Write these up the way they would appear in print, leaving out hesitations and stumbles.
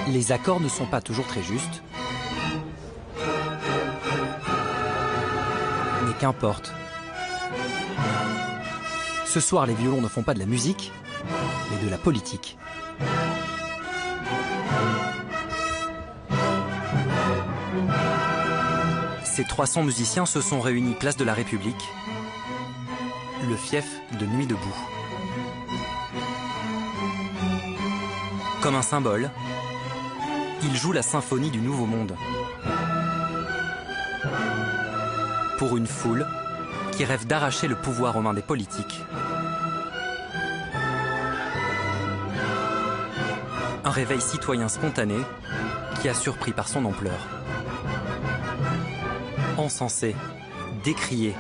Les accords ne sont pas toujours très justes. Mais qu'importe. Ce soir, les violons ne font pas de la musique, mais de la politique. Ces 300 musiciens se sont réunis place de la République, le fief de Nuit debout. Comme un symbole, ils jouent la symphonie du Nouveau Monde. Pour une foule qui rêve d'arracher le pouvoir aux mains des politiques. Un réveil citoyen spontané qui a surpris par son ampleur. Encensé, décrié,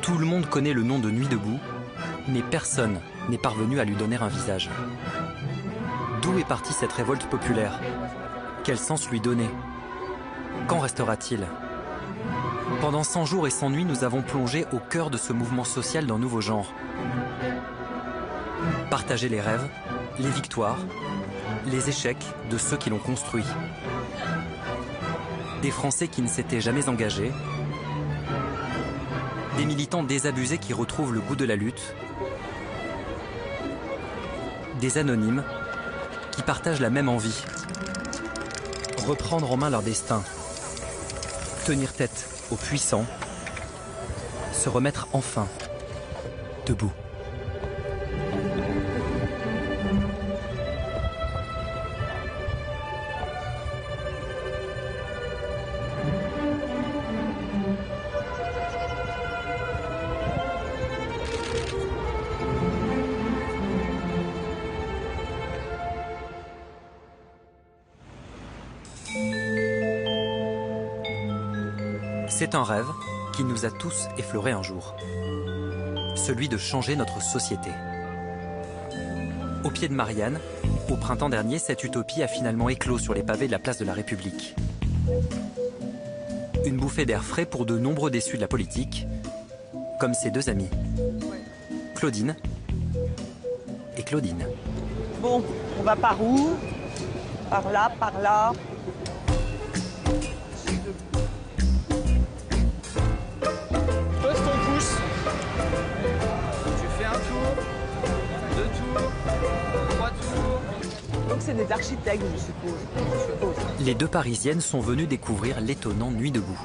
tout le monde connaît le nom de Nuit debout, mais personne n'est parvenu à lui donner un visage. D'où est partie cette révolte populaire? Quel sens lui donner? Qu'en restera-t-il? Pendant 100 jours et 100 nuits, nous avons plongé au cœur de ce mouvement social d'un nouveau genre. Partager les rêves, les victoires, les échecs de ceux qui l'ont construit. Des Français qui ne s'étaient jamais engagés, des militants désabusés qui retrouvent le goût de la lutte, des anonymes qui partagent la même envie. Reprendre en main leur destin, tenir tête aux puissants, se remettre enfin debout. C'est un rêve qui nous a tous effleuré un jour. Celui de changer notre société. Au pied de Marianne, au printemps dernier, cette utopie a finalement éclos sur les pavés de la place de la République. Une bouffée d'air frais pour de nombreux déçus de la politique, comme ses deux amis, Claudine et Claudine. Bon, on va par où? Par là, par là. Donc c'est des architectes, je suppose. Les deux Parisiennes sont venues découvrir l'étonnant Nuit debout.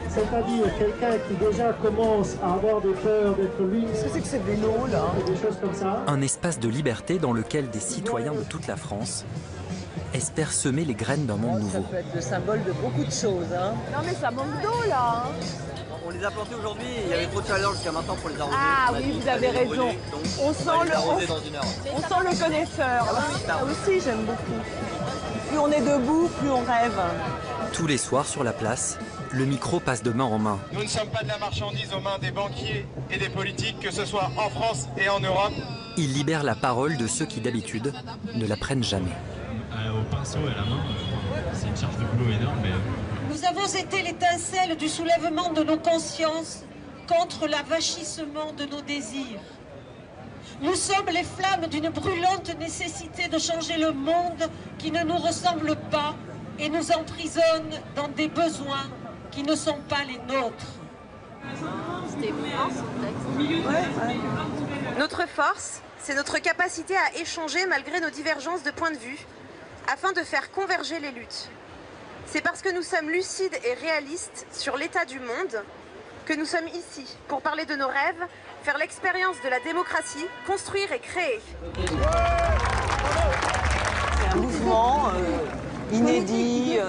C'est-à-dire quelqu'un qui déjà commence à avoir des peurs d'être lui. Qu'est-ce que c'est que ces vélos là? Des choses comme ça. Un espace de liberté dans lequel des citoyens de toute la France espèrent semer les graines d'un monde nouveau. Ça peut être le symbole de beaucoup de choses. Hein. Non mais ça manque d'eau là. Hein. On les a plantés aujourd'hui, il y avait trop de chaleur jusqu'à maintenant pour les arroser. Ah oui, vous avez raison. On sent le connaisseur. Ça aussi j'aime beaucoup. Plus on est debout, plus on rêve. Tous les soirs sur la place, le micro passe de main en main. Nous ne sommes pas de la marchandise aux mains des banquiers et des politiques, que ce soit en France et en Europe. Il libère la parole de ceux qui d'habitude ne la prennent jamais. Au pinceau et à la main, c'est une charge de boulot énorme. Mais... Nous avons été l'étincelle du soulèvement de nos consciences contre l'avachissement de nos désirs. Nous sommes les flammes d'une brûlante nécessité de changer le monde qui ne nous ressemble pas et nous emprisonne dans des besoins qui ne sont pas les nôtres. C'était émouvant, ce texte. Notre force, c'est notre capacité à échanger malgré nos divergences de point de vue, afin de faire converger les luttes. C'est parce que nous sommes lucides et réalistes sur l'état du monde que nous sommes ici pour parler de nos rêves, faire l'expérience de la démocratie, construire et créer. C'est un mouvement inédit.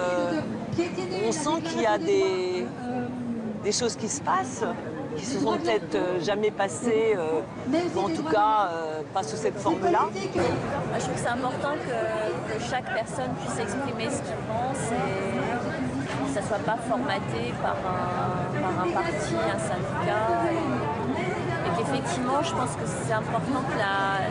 On sent qu'il y a des choses qui se passent, qui se sont peut-être jamais passées, en tout cas pas sous cette forme-là. Je trouve que c'est important que chaque personne puisse exprimer ce qu'il pense et que ça ne soit pas formaté par un parti, un syndicat. Et qu'effectivement, je pense que c'est important que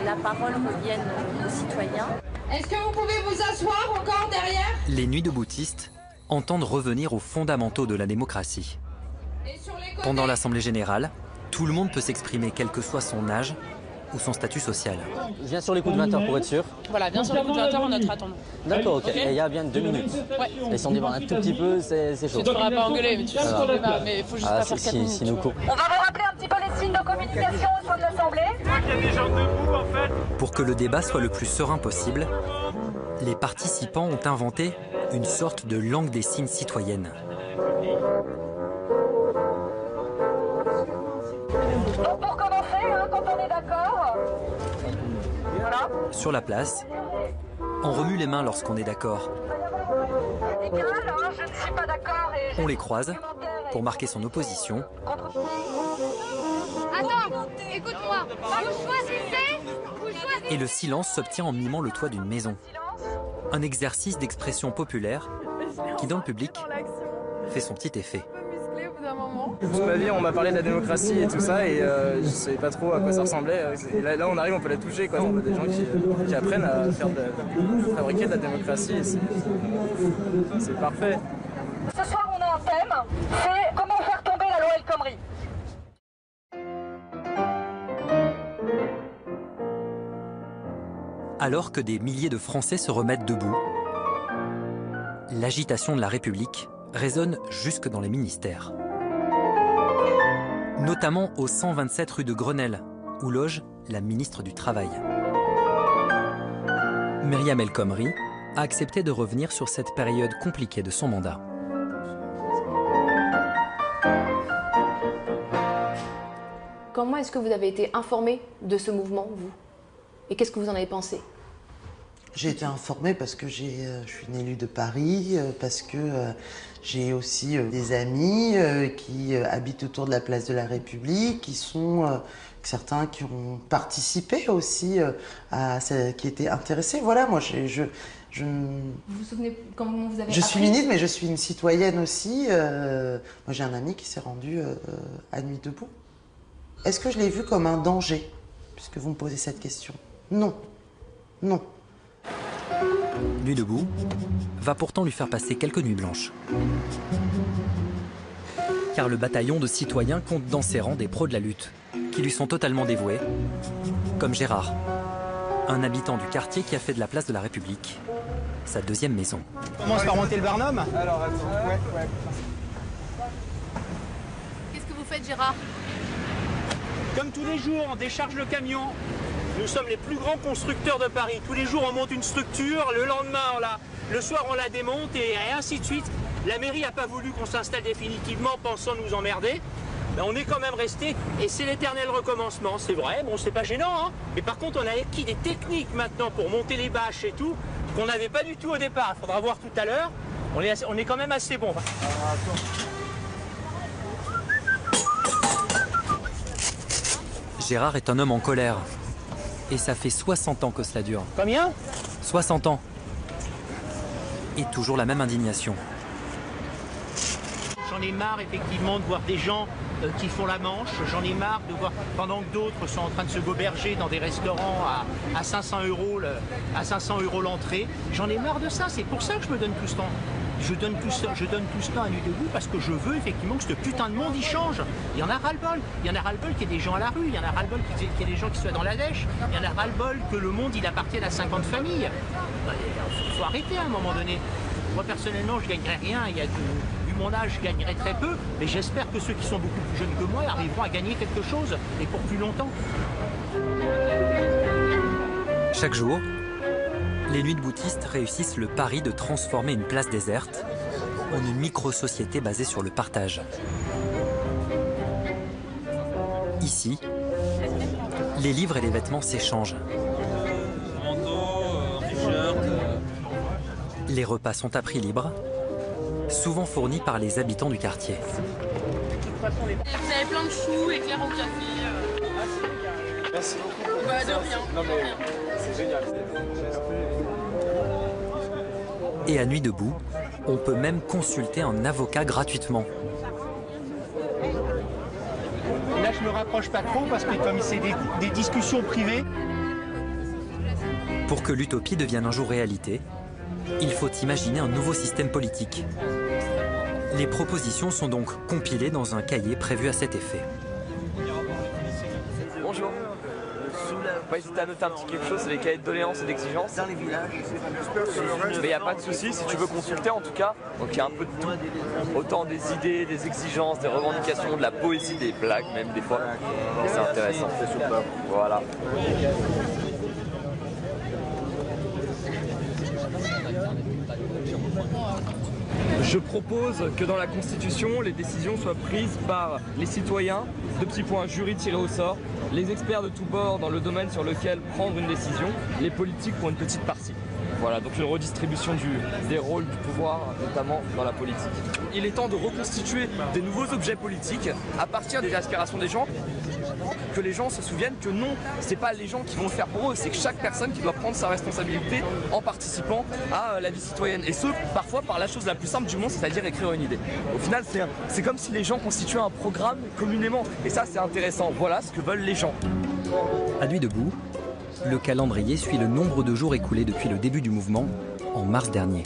la parole revienne aux citoyens. Est-ce que vous pouvez vous asseoir encore derrière? Les nuits deboutistes entendent revenir aux fondamentaux de la démocratie. Pendant l'Assemblée générale, tout le monde peut s'exprimer, quel que soit son âge ou son statut social. Viens sur les coups de 20h pour être sûr. Voilà, viens sur les coups de 20h, on notre attendre. D'accord, ok. Et il y a bien 2 minutes. Ouais. Et si on déborde un tout petit peu, c'est chaud. Tu ne pourras pas engueuler, mais tu sais, mais il faut juste pas faire 4 minutes. Si nous court. On va vous rappeler un petit peu les signes de communication au sein de l'Assemblée. Il y a des gens debout en fait. Pour que le débat soit le plus serein possible, les participants ont inventé une sorte de langue des signes citoyenne. Donc pour commencer, quand on est d'accord, voilà. Sur la place, on remue les mains lorsqu'on est d'accord. Je ne suis pas d'accord et On les croise pour marquer son opposition. Attends, écoute-moi. Vous choisissez. Et le silence s'obtient en mimant le toit d'une maison. Un exercice d'expression populaire qui, dans le public, fait son petit effet. Toute ma vie, on m'a parlé de la démocratie et tout ça, et je ne savais pas trop à quoi ça ressemblait. Et là, on arrive, on peut la toucher, quoi. On a des gens qui apprennent à fabriquer de la démocratie, et c'est parfait. Ce soir, on a un thème, c'est comment faire tomber la loi El Khomri. Alors que des milliers de Français se remettent debout, l'agitation de la République résonne jusque dans les ministères. Notamment au 127 rue de Grenelle, où loge la ministre du Travail. Myriam El Khomri a accepté de revenir sur cette période compliquée de son mandat. Comment est-ce que vous avez été informé de ce mouvement, vous? Et qu'est-ce que vous en avez pensé? J'ai été informée parce que je suis une élue de Paris, parce que j'ai aussi des amis qui habitent autour de la place de la République, qui sont certains qui ont participé aussi, qui étaient intéressés. Voilà, moi Vous vous souvenez comment vous avez Je suis ministre, mais je suis une citoyenne aussi. Moi j'ai un ami qui s'est rendu à Nuit debout. Est-ce que je l'ai vu comme un danger, puisque vous me posez cette question? Non. Non. Nuit debout va pourtant lui faire passer quelques nuits blanches. Car le bataillon de citoyens compte dans ses rangs des pros de la lutte, qui lui sont totalement dévoués, comme Gérard, un habitant du quartier qui a fait de la place de la République sa deuxième maison. On commence par monter le Barnum. Alors, attends. Ouais. Qu'est-ce que vous faites, Gérard? Comme tous les jours, on décharge le camion. Nous sommes les plus grands constructeurs de Paris. Tous les jours, on monte une structure, le lendemain, le soir, on la démonte et ainsi de suite. La mairie n'a pas voulu qu'on s'installe définitivement, pensant nous emmerder. Ben, on est quand même resté et c'est l'éternel recommencement. C'est vrai, bon, c'est pas gênant, hein. Mais par contre, on a acquis des techniques maintenant pour monter les bâches et tout, qu'on n'avait pas du tout au départ. Il faudra voir tout à l'heure. On est quand même assez bon. Gérard est un homme en colère. Et ça fait 60 ans que cela dure. Combien? 60 ans. Et toujours la même indignation. J'en ai marre effectivement de voir des gens qui font la manche. J'en ai marre de voir pendant que d'autres sont en train de se goberger dans des restaurants à 500 € l'entrée. J'en ai marre de ça. C'est pour ça que je me donne tout ce temps. Je donne tout ce temps à Nuit debout parce que je veux effectivement que ce putain de monde y change. Il y en a ras-le-bol. Il y en a ras-le-bol qu'il y ait des gens à la rue. Il y en a ras-le-bol qu'il y ait des gens qui soient dans la dèche. Il y en a ras-le-bol que le monde il appartienne à 50 familles. Il faut arrêter à un moment donné. Moi personnellement je gagnerai rien. Vu mon âge je gagnerai très peu. Mais j'espère que ceux qui sont beaucoup plus jeunes que moi arriveront à gagner quelque chose et pour plus longtemps. Chaque jour, les nuits deboutistes réussissent le pari de transformer une place déserte en une micro-société basée sur le partage. Ici, les livres et les vêtements s'échangent. Les repas sont à prix libre, souvent fournis par les habitants du quartier. Vous avez plein de choux, éclairs au café. Merci beaucoup. Bah, de rien. Non, mais c'est génial. Et à Nuit debout, on peut même consulter un avocat gratuitement. Et là, je me rapproche pas trop parce que comme c'est des discussions privées. Pour que l'utopie devienne un jour réalité, il faut imaginer un nouveau système politique. Les propositions sont donc compilées dans un cahier prévu à cet effet. Bonjour. Ouais, si t'as noté un petit quelque chose, c'est les cahiers de doléances et d'exigences. Dans les villages. Mais il n'y a pas de souci, si tu veux consulter en tout cas. Donc il y a un peu de tout. Autant des idées, des exigences, des revendications, de la poésie, des blagues même des fois. Et c'est intéressant. Voilà. Je propose que dans la Constitution, les décisions soient prises par les citoyens, 2 petits points, jury tiré au sort, les experts de tous bords dans le domaine sur lequel prendre une décision, les politiques pour une petite partie. Voilà, donc une redistribution des rôles du pouvoir, notamment dans la politique. Il est temps de reconstituer des nouveaux objets politiques à partir des aspirations des gens, que les gens se souviennent que non, c'est pas les gens qui vont le faire pour eux, c'est que chaque personne qui doit prendre sa responsabilité en participant à la vie citoyenne. Et ce, parfois par la chose la plus simple du monde, c'est-à-dire écrire une idée. Au final, c'est comme si les gens constituaient un programme communément. Et ça, c'est intéressant. Voilà ce que veulent les gens. À Nuit debout, le calendrier suit le nombre de jours écoulés depuis le début du mouvement, en mars dernier.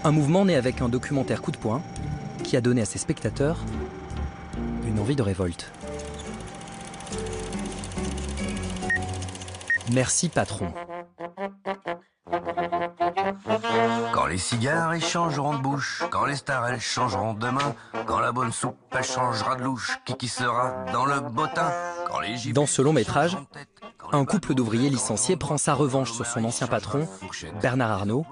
Un mouvement né avec un documentaire coup de poing qui a donné à ses spectateurs une envie de révolte. Merci patron. Quand les cigares échangeront de bouche, quand les stars elles changeront de main, quand la bonne soupe elle changera de louche, qui sera dans le bottin, quand les Dans ce long métrage, un couple d'ouvriers licenciés prend sa revanche sur son ancien patron, Bernard Arnault,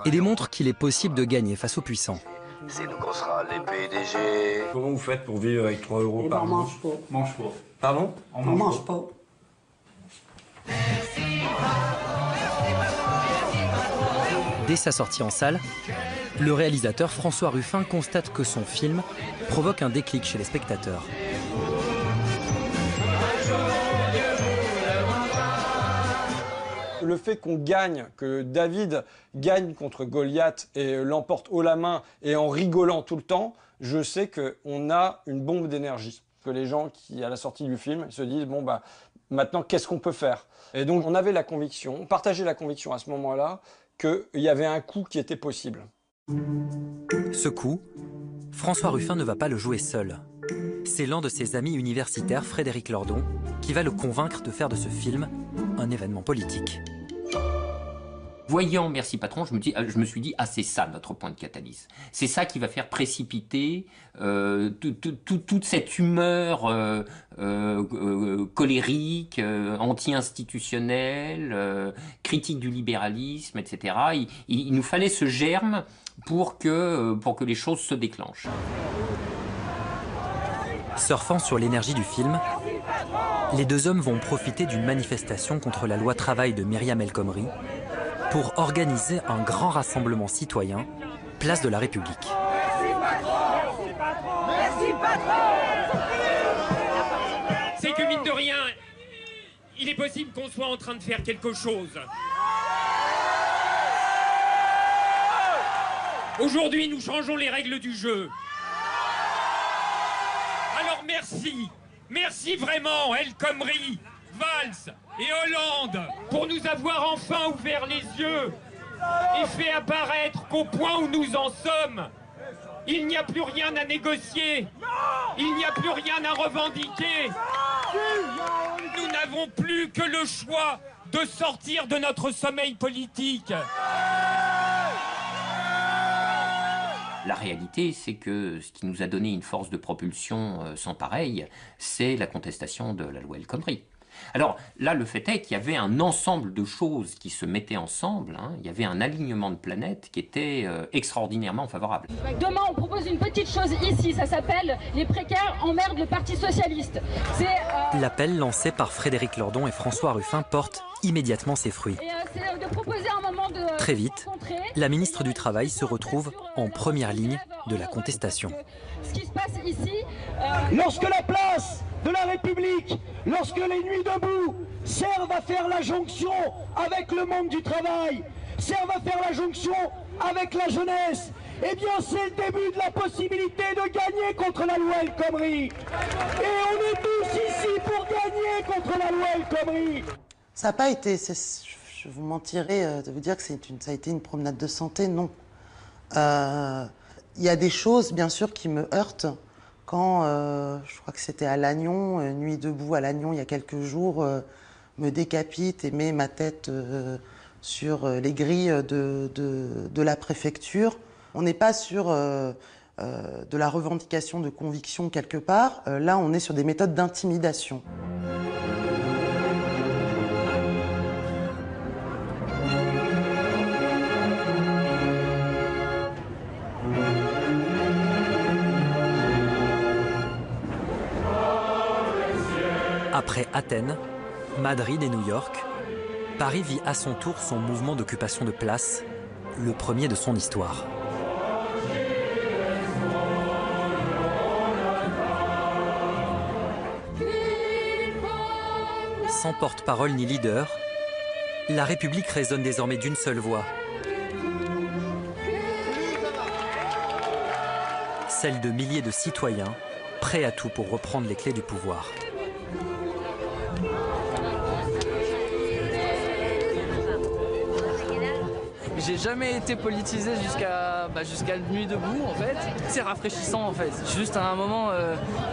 et démontre qu'il est possible de gagner face aux puissants. C'est nous qu'on sera les PDG. Comment vous faites pour vivre avec 3 € par mois? Mange pas. Pardon? On mange pas. Dès sa sortie en salle, le réalisateur François Ruffin constate que son film provoque un déclic chez les spectateurs. Le fait qu'on gagne, que David gagne contre Goliath et l'emporte haut la main et en rigolant tout le temps, je sais qu'on a une bombe d'énergie. Que les gens qui, à la sortie du film, se disent « bon bah maintenant qu'est-ce qu'on peut faire ?» Et donc on avait la conviction, on partageait la conviction à ce moment-là qu'il y avait un coup qui était possible. Ce coup, François Ruffin ne va pas le jouer seul. C'est l'un de ses amis universitaires, Frédéric Lordon, qui va le convaincre de faire de ce film un événement politique. Voyant Merci Patron, je me suis dit, ah c'est ça notre point de catalyse. C'est ça qui va faire précipiter toute cette humeur colérique, anti-institutionnelle, critique du libéralisme, etc. Il nous fallait ce germe pour que les choses se déclenchent. Surfant sur l'énergie du film, les deux hommes vont profiter d'une manifestation contre la loi travail de Myriam El Khomri pour organiser un grand rassemblement citoyen, place de la République. Merci patron. C'est que mine de rien, il est possible qu'on soit en train de faire quelque chose. Aujourd'hui, nous changeons les règles du jeu. Alors merci, merci vraiment El Khomri, Valls et Hollande pour nous avoir enfin ouvert les yeux et fait apparaître qu'au point où nous en sommes, il n'y a plus rien à négocier, il n'y a plus rien à revendiquer. Nous n'avons plus que le choix de sortir de notre sommeil politique. La réalité, c'est que ce qui nous a donné une force de propulsion sans pareil, c'est la contestation de la loi El Khomri. Alors là, le fait est qu'il y avait un ensemble de choses qui se mettaient ensemble, hein. Il y avait un alignement de planètes qui était extraordinairement favorable. Demain, on propose une petite chose ici, ça s'appelle « Les précaires emmerdent le Parti Socialiste ». L'appel lancé par Frédéric Lordon et François Ruffin porte immédiatement ses fruits. C'est de proposer un moment de... Très vite, la ministre du Travail se retrouve en première ligne de la contestation. Ce qui se passe ici... Lorsque la place de la République, lorsque les nuits debout servent à faire la jonction avec le monde du travail, servent à faire la jonction avec la jeunesse, eh bien c'est le début de la possibilité de gagner contre la loi El Khomri. Et on est tous ici pour gagner contre la loi El Khomri. Ça n'a pas été, Je vous mentirais de vous dire que ça a été une promenade de santé, non. Il y a des choses, bien sûr, qui me heurtent. Quand, je crois que c'était à Lannion, Nuit debout à Lannion, il y a quelques jours, me décapite et met ma tête sur les grilles de la préfecture. On n'est pas sur de la revendication de conviction quelque part. Là, on est sur des méthodes d'intimidation. Après Athènes, Madrid et New York, Paris vit à son tour son mouvement d'occupation de place, le premier de son histoire. Sans porte-parole ni leader, la République résonne désormais d'une seule voix. Celle de milliers de citoyens, prêts à tout pour reprendre les clés du pouvoir. J'ai jamais été politisé jusqu'à Nuit debout en fait. C'est rafraîchissant en fait. Juste à un moment,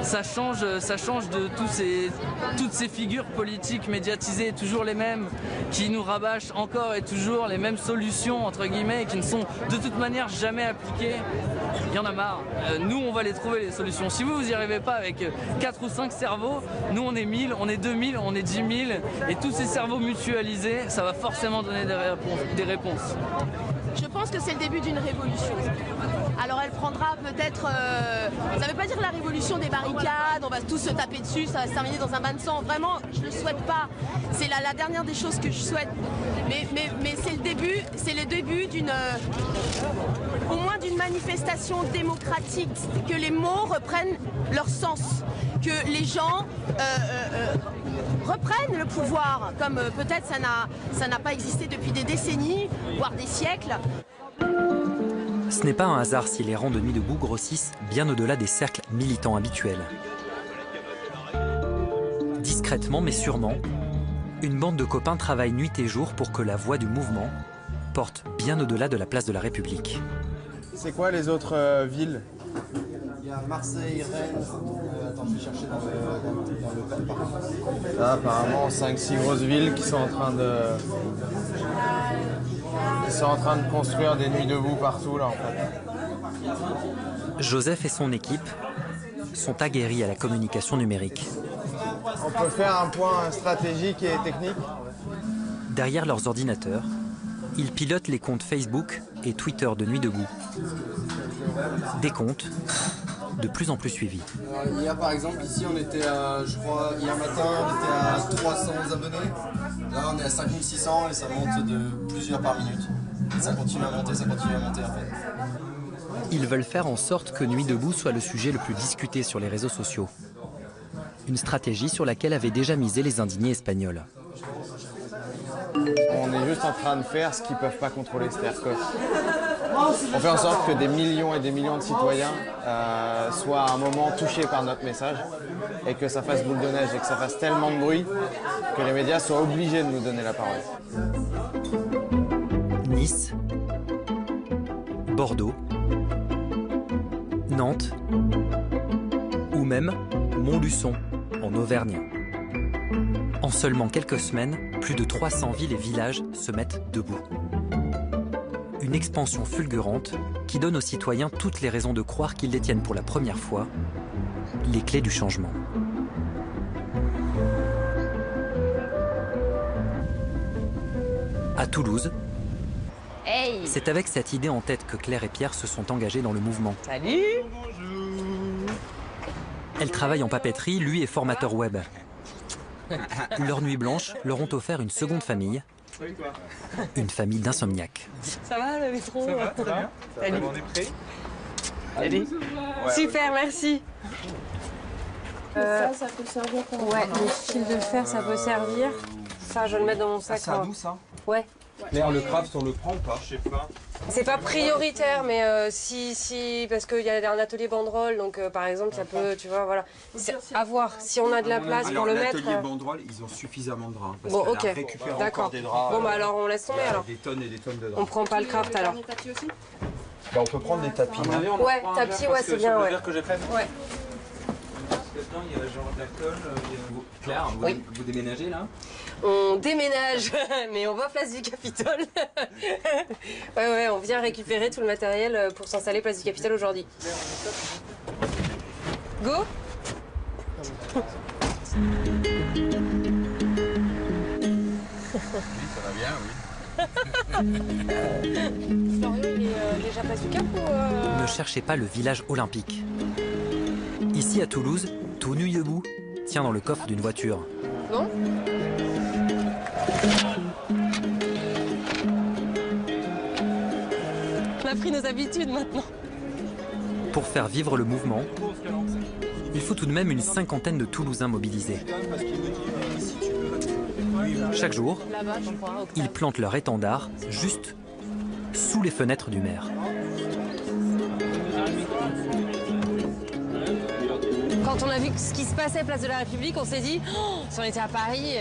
ça change de toutes ces figures politiques médiatisées, toujours les mêmes, qui nous rabâchent encore et toujours les mêmes solutions entre guillemets, qui ne sont de toute manière jamais appliquées. Il y en a marre. Nous, on va les trouver les solutions. Si vous n'y arrivez pas avec 4 ou 5 cerveaux, nous on est 1000, on est 2000, on est 10 000, et tous ces cerveaux mutualisés, ça va forcément donner des réponses. Je pense que c'est le début d'une révolution. Alors elle prendra peut-être... ça ne veut pas dire la révolution des barricades, on va tous se taper dessus, ça va se terminer dans un bain de sang. Vraiment, je ne le souhaite pas. C'est la dernière des choses que je souhaite. Mais c'est le début d'une... au moins d'une manifestation démocratique, que les mots reprennent leur sens, que les gens reprennent le pouvoir, comme peut-être ça n'a pas existé depuis des décennies, voire des siècles. Ce n'est pas un hasard si les rangs de Nuit debout grossissent bien au-delà des cercles militants habituels. Discrètement mais sûrement, une bande de copains travaille nuit et jour pour que la voix du mouvement porte bien au-delà de la place de la République. C'est quoi les autres villes? Il y a Marseille, Rennes, attends, je vais chercher dans le top. Là, apparemment, 5-6 grosses villes qui sont en train de construire des nuits debout partout, là, en fait. Joseph et son équipe sont aguerris à la communication numérique. On peut faire un point stratégique et technique. Derrière leurs ordinateurs, ils pilotent les comptes Facebook et Twitter de Nuit debout. Des comptes de plus en plus suivis. Alors, hier, par exemple, ici, on était à, je crois, hier matin, on était à 300 abonnés. Là, on est à 5600 et ça monte de plusieurs par minute. Ça continue à monter, en fait. Ils veulent faire en sorte que Nuit debout soit le sujet le plus discuté sur les réseaux sociaux. Une stratégie sur laquelle avaient déjà misé les indignés espagnols. On est juste en train de faire ce qu'ils ne peuvent pas contrôler, c'est-à-dire qu'on fait en sorte que des millions et des millions de citoyens soient à un moment touchés par notre message et que ça fasse boule de neige et que ça fasse tellement de bruit que les médias soient obligés de nous donner la parole. Nice, Bordeaux, Nantes ou même Montluçon en Auvergne. En seulement quelques semaines, plus de 300 villes et villages se mettent debout. Une expansion fulgurante qui donne aux citoyens toutes les raisons de croire qu'ils détiennent pour la première fois les clés du changement. À Toulouse, hey, c'est avec cette idée en tête que Claire et Pierre se sont engagés dans le mouvement. Salut! Elle travaille en papeterie, lui est formateur web. Leur nuit blanche leur ont offert une seconde famille, une famille d'insomniaques. Ça va le métro? Ça va, très bien. Salut. On est prêts? Allez. Ouais. Super, merci. Ça peut servir pour... Ouais, les fils de fer, ça peut servir. Ça, je vais le mettre dans mon sac. C'est à 12, ça? Ouais. Claire, le craft, on le prend ou pas? Je sais pas. C'est pas prioritaire, mais parce qu'il y a un atelier banderole, donc par exemple, ça peut, tu vois, voilà. À voir, si on a de la place pour le mettre. L'atelier banderole, ils ont suffisamment de draps. Parce Bon, qu'elle ok, a récupéré encore des draps. Bon, bah alors on laisse tomber alors. Des tonnes et des tonnes de draps. On prend pas le craft alors. Bah, on peut prendre des tapis. Ouais, tapis, ouais, c'est bien, ouais. Que j'ai fait. Ouais. Dedans, il y a genre de la colle. Claire, vous déménagez là? On déménage, mais on va place du Capitole. ouais, on vient récupérer tout le matériel pour s'installer place du Capitole aujourd'hui. Go. Ça va bien, oui. Florian, il est déjà place du Cap ou Ne cherchez pas le village olympique. Ici à Toulouse, tout nu debout, tient dans le coffre d'une voiture. Bon. On a pris nos habitudes maintenant. Pour faire vivre le mouvement, il faut tout de même une cinquantaine de Toulousains mobilisés. Chaque jour, ils plantent leur étendard juste sous les fenêtres du maire. Quand on a vu ce qui se passait place de la République, on s'est dit, oh, si on était à Paris,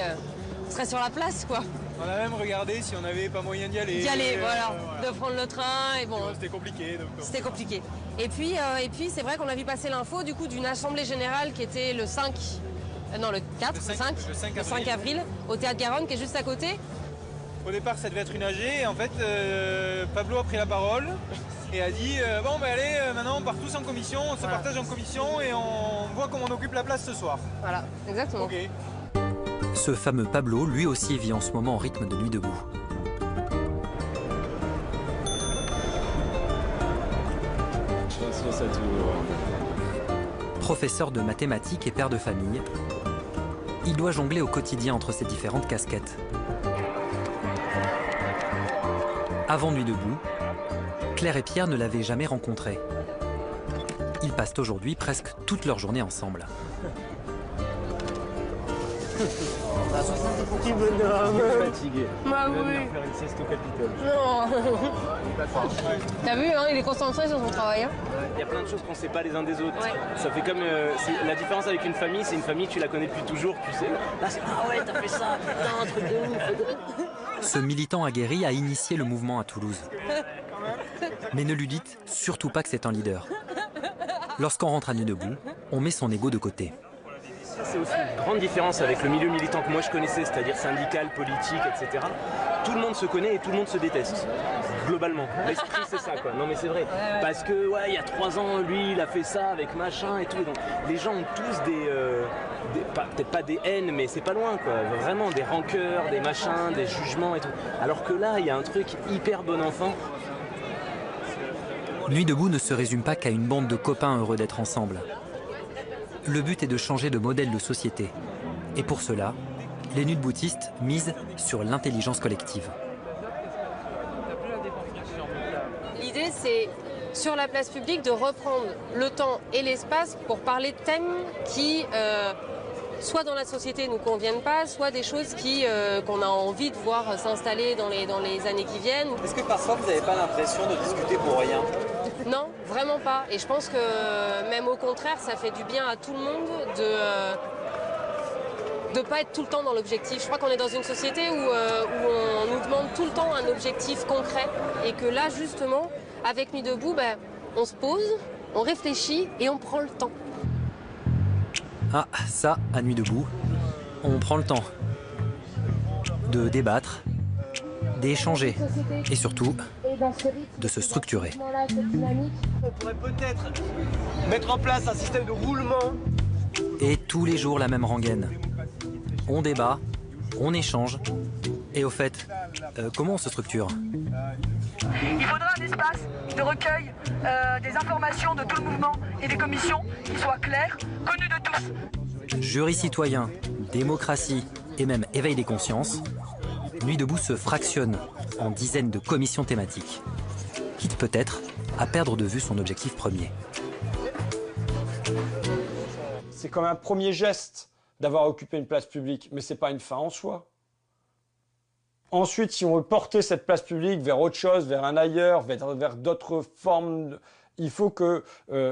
on serait sur la place, quoi. On a même regardé si on n'avait pas moyen d'y aller. D'y aller, voilà, de prendre le train et bon. C'était compliqué. C'était compliqué. Et puis c'est vrai qu'on a vu passer l'info du coup d'une assemblée générale qui était le 5, non le 4, le 5 avril, au Théâtre Garonne, qui est juste à côté. Au départ, ça devait être une AG, et en fait, Pablo a pris la parole et a dit bon, ben allez, maintenant on part tous en commission, on se partage en commission et on voit comment on occupe la place ce soir. Voilà, exactement. Ok. Ce fameux Pablo, lui aussi, vit en ce moment en rythme de nuit debout. Professeur de mathématiques et père de famille, il doit jongler au quotidien entre ses différentes casquettes. Avant Nuit debout, Claire et Pierre ne l'avaient jamais rencontré. Ils passent aujourd'hui presque toute leur journée ensemble. Petit bonhomme. Fatigué. Bah oui. Faire une sieste au Capitole. Non. T'as vu, hein, il est concentré sur son travail. Hein. Il y a plein de choses qu'on ne sait pas les uns des autres. Ouais. Ça fait comme la différence avec une famille, c'est une famille, tu la connais depuis toujours, tu sais. Là, c'est ah ouais, t'as fait ça, putain, un truc de ouf. Ce militant aguerri a initié le mouvement à Toulouse. Mais ne lui dites surtout pas que c'est un leader. Lorsqu'on rentre à Nuit debout, on met son ego de côté. C'est aussi une grande différence avec le milieu militant que moi je connaissais, c'est-à-dire syndical, politique, etc. Tout le monde se connaît et tout le monde se déteste, globalement. L'esprit c'est ça quoi, non mais c'est vrai. Parce que ouais, il y a 3 ans, lui il a fait ça avec machin et tout. Donc, les gens ont tous peut-être pas des haines, mais c'est pas loin quoi. Vraiment des rancœurs, des machins, des jugements et tout. Alors que là, il y a un truc hyper bon enfant. Nuit debout ne se résume pas qu'à une bande de copains heureux d'être ensemble. Le but est de changer de modèle de société. Et pour cela, les nuits deboutistes misent sur l'intelligence collective. L'idée, c'est, sur la place publique, de reprendre le temps et l'espace pour parler de thèmes qui, soit dans la société, ne nous conviennent pas, soit des choses qu'on a envie de voir s'installer dans les années qui viennent. Est-ce que parfois, vous n'avez pas l'impression de discuter pour rien ? Non, vraiment pas. Et je pense que même au contraire, ça fait du bien à tout le monde de pas être tout le temps dans l'objectif. Je crois qu'on est dans une société où on nous demande tout le temps un objectif concret. Et que là, justement, avec Nuit debout, on se pose, on réfléchit et on prend le temps. Ah, ça, à Nuit debout, on prend le temps de débattre, d'échanger et surtout de se structurer. On pourrait peut-être mettre en place un système de roulement. Et tous les jours la même rengaine. On débat, on échange. Et au fait, comment on se structure ? Il faudra un espace de recueil des informations de tout le mouvement et des commissions qui soient claires, connues de tous. Jury citoyen, démocratie et même éveil des consciences, Nuit debout se fractionne en dizaines de commissions thématiques, quitte peut-être à perdre de vue son objectif premier. C'est comme un premier geste d'avoir occupé une place publique, mais c'est pas une fin en soi. Ensuite, si on veut porter cette place publique vers autre chose, vers un ailleurs, vers d'autres formes, il faut qu'il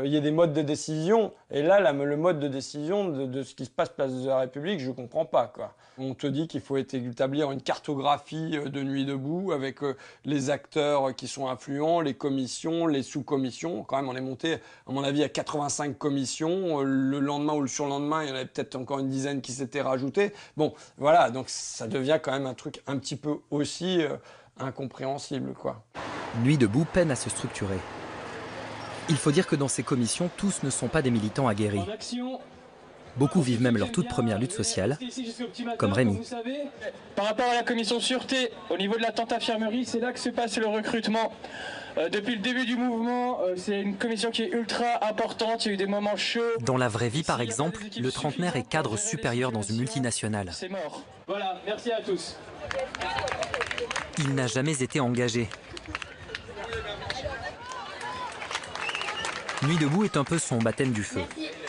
y ait des modes de décision. Et là, le mode de décision de ce qui se passe place de la République, je ne comprends pas, quoi. On te dit qu'il faut établir une cartographie de Nuit debout avec les acteurs qui sont influents, les commissions, les sous-commissions. Quand même, on est monté, à mon avis, à 85 commissions. Le lendemain ou le surlendemain, il y en avait peut-être encore une dizaine qui s'étaient rajoutées. Bon, voilà, donc ça devient quand même un truc un petit peu aussi incompréhensible, quoi. Nuit debout peine à se structurer. Il faut dire que dans ces commissions, tous ne sont pas des militants aguerris. Beaucoup vivent même leur toute première lutte sociale, comme Rémi. Par rapport à la commission sûreté, au niveau de la tente infirmerie, c'est là que se passe le recrutement. Depuis le début du mouvement, c'est une commission qui est ultra importante, il y a eu des moments chauds. Dans la vraie vie, par exemple, le trentenaire est cadre supérieur dans une multinationale. C'est mort. Voilà, merci à tous. Il n'a jamais été engagé. Nuit debout est un peu son baptême du feu.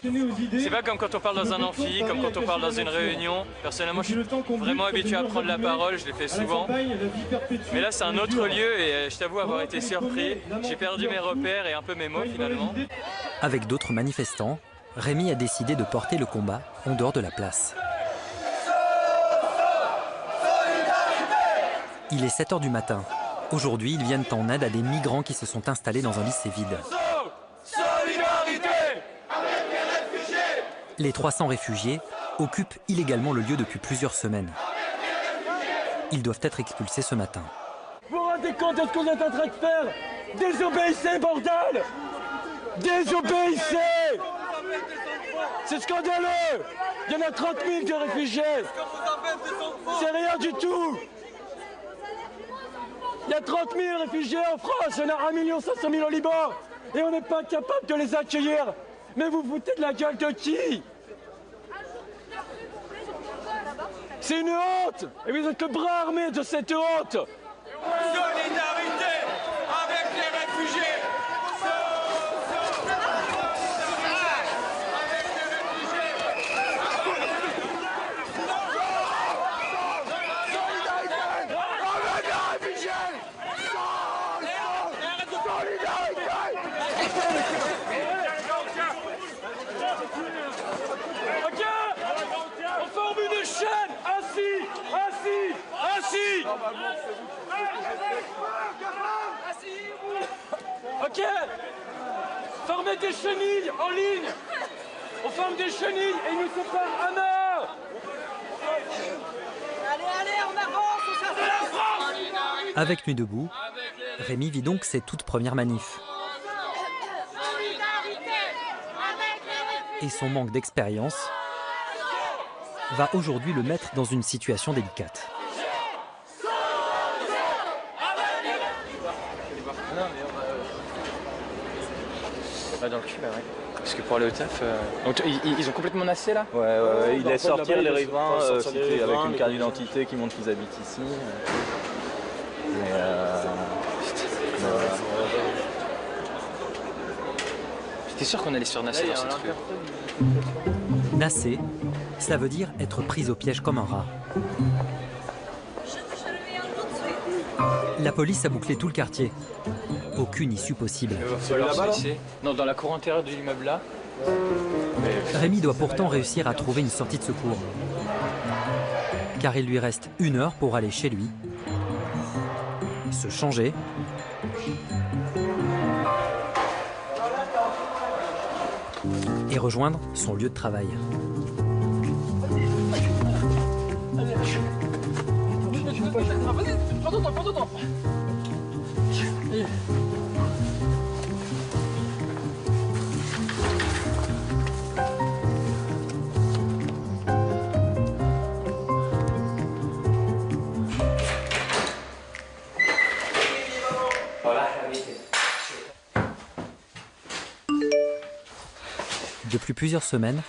C'est pas comme quand on parle dans un amphi, comme quand on parle dans une réunion. Personnellement, je suis vraiment habitué à prendre la parole, je l'ai fait souvent. Mais là, c'est un autre lieu et je t'avoue avoir été surpris. J'ai perdu mes repères et un peu mes mots finalement. Avec d'autres manifestants, Rémi a décidé de porter le combat en dehors de la place. Il est 7 h du matin. Aujourd'hui, ils viennent en aide à des migrants qui se sont installés dans un lycée vide. Les 300 réfugiés occupent illégalement le lieu depuis plusieurs semaines. Ils doivent être expulsés ce matin. Vous vous rendez compte de ce qu'on est en train de faire? Désobéissez, bordel! Désobéissez! C'est scandaleux! Il y en a 30 000 de réfugiés! C'est rien du tout! Il y a 30 000 réfugiés en France, il y en a 1 500 000 au Liban! Et on n'est pas capable de les accueillir! Mais vous foutez de la gueule de qui? C'est une honte! Et vous êtes le bras armé de cette honte! Solidarité avec les réfugiés! Ok! On forme une chaîne! Assis! Assis! Assis! Ok! Formez des chenilles en ligne! On forme des chenilles et ils nous séparent à mort! Allez, on avance! On s'avance! Avec Nuit debout, Rémi vit donc ses toutes premières manifs. Et son manque d'expérience va aujourd'hui le mettre dans une situation délicate. Dans le cul là, ouais. Parce que pour aller au taf, donc, ils ont complètement nassé là. Ouais, ils laissent sortir les riverains avec une carte d'identité qui montre qu'ils habitent ici. J'étais sûr qu'on allait se faire nasser dans cette rue. Nasser, ça veut dire être pris au piège comme un rat. La police a bouclé tout le quartier. Aucune issue possible. Il va falloir se laisser. Non, dans la cour intérieure de l'immeuble là. Rémi doit pourtant réussir à trouver une sortie de secours. Car il lui reste 1 heure pour aller chez lui, se changer et rejoindre son lieu de travail. Prends ton temps. Depuis plusieurs semaines,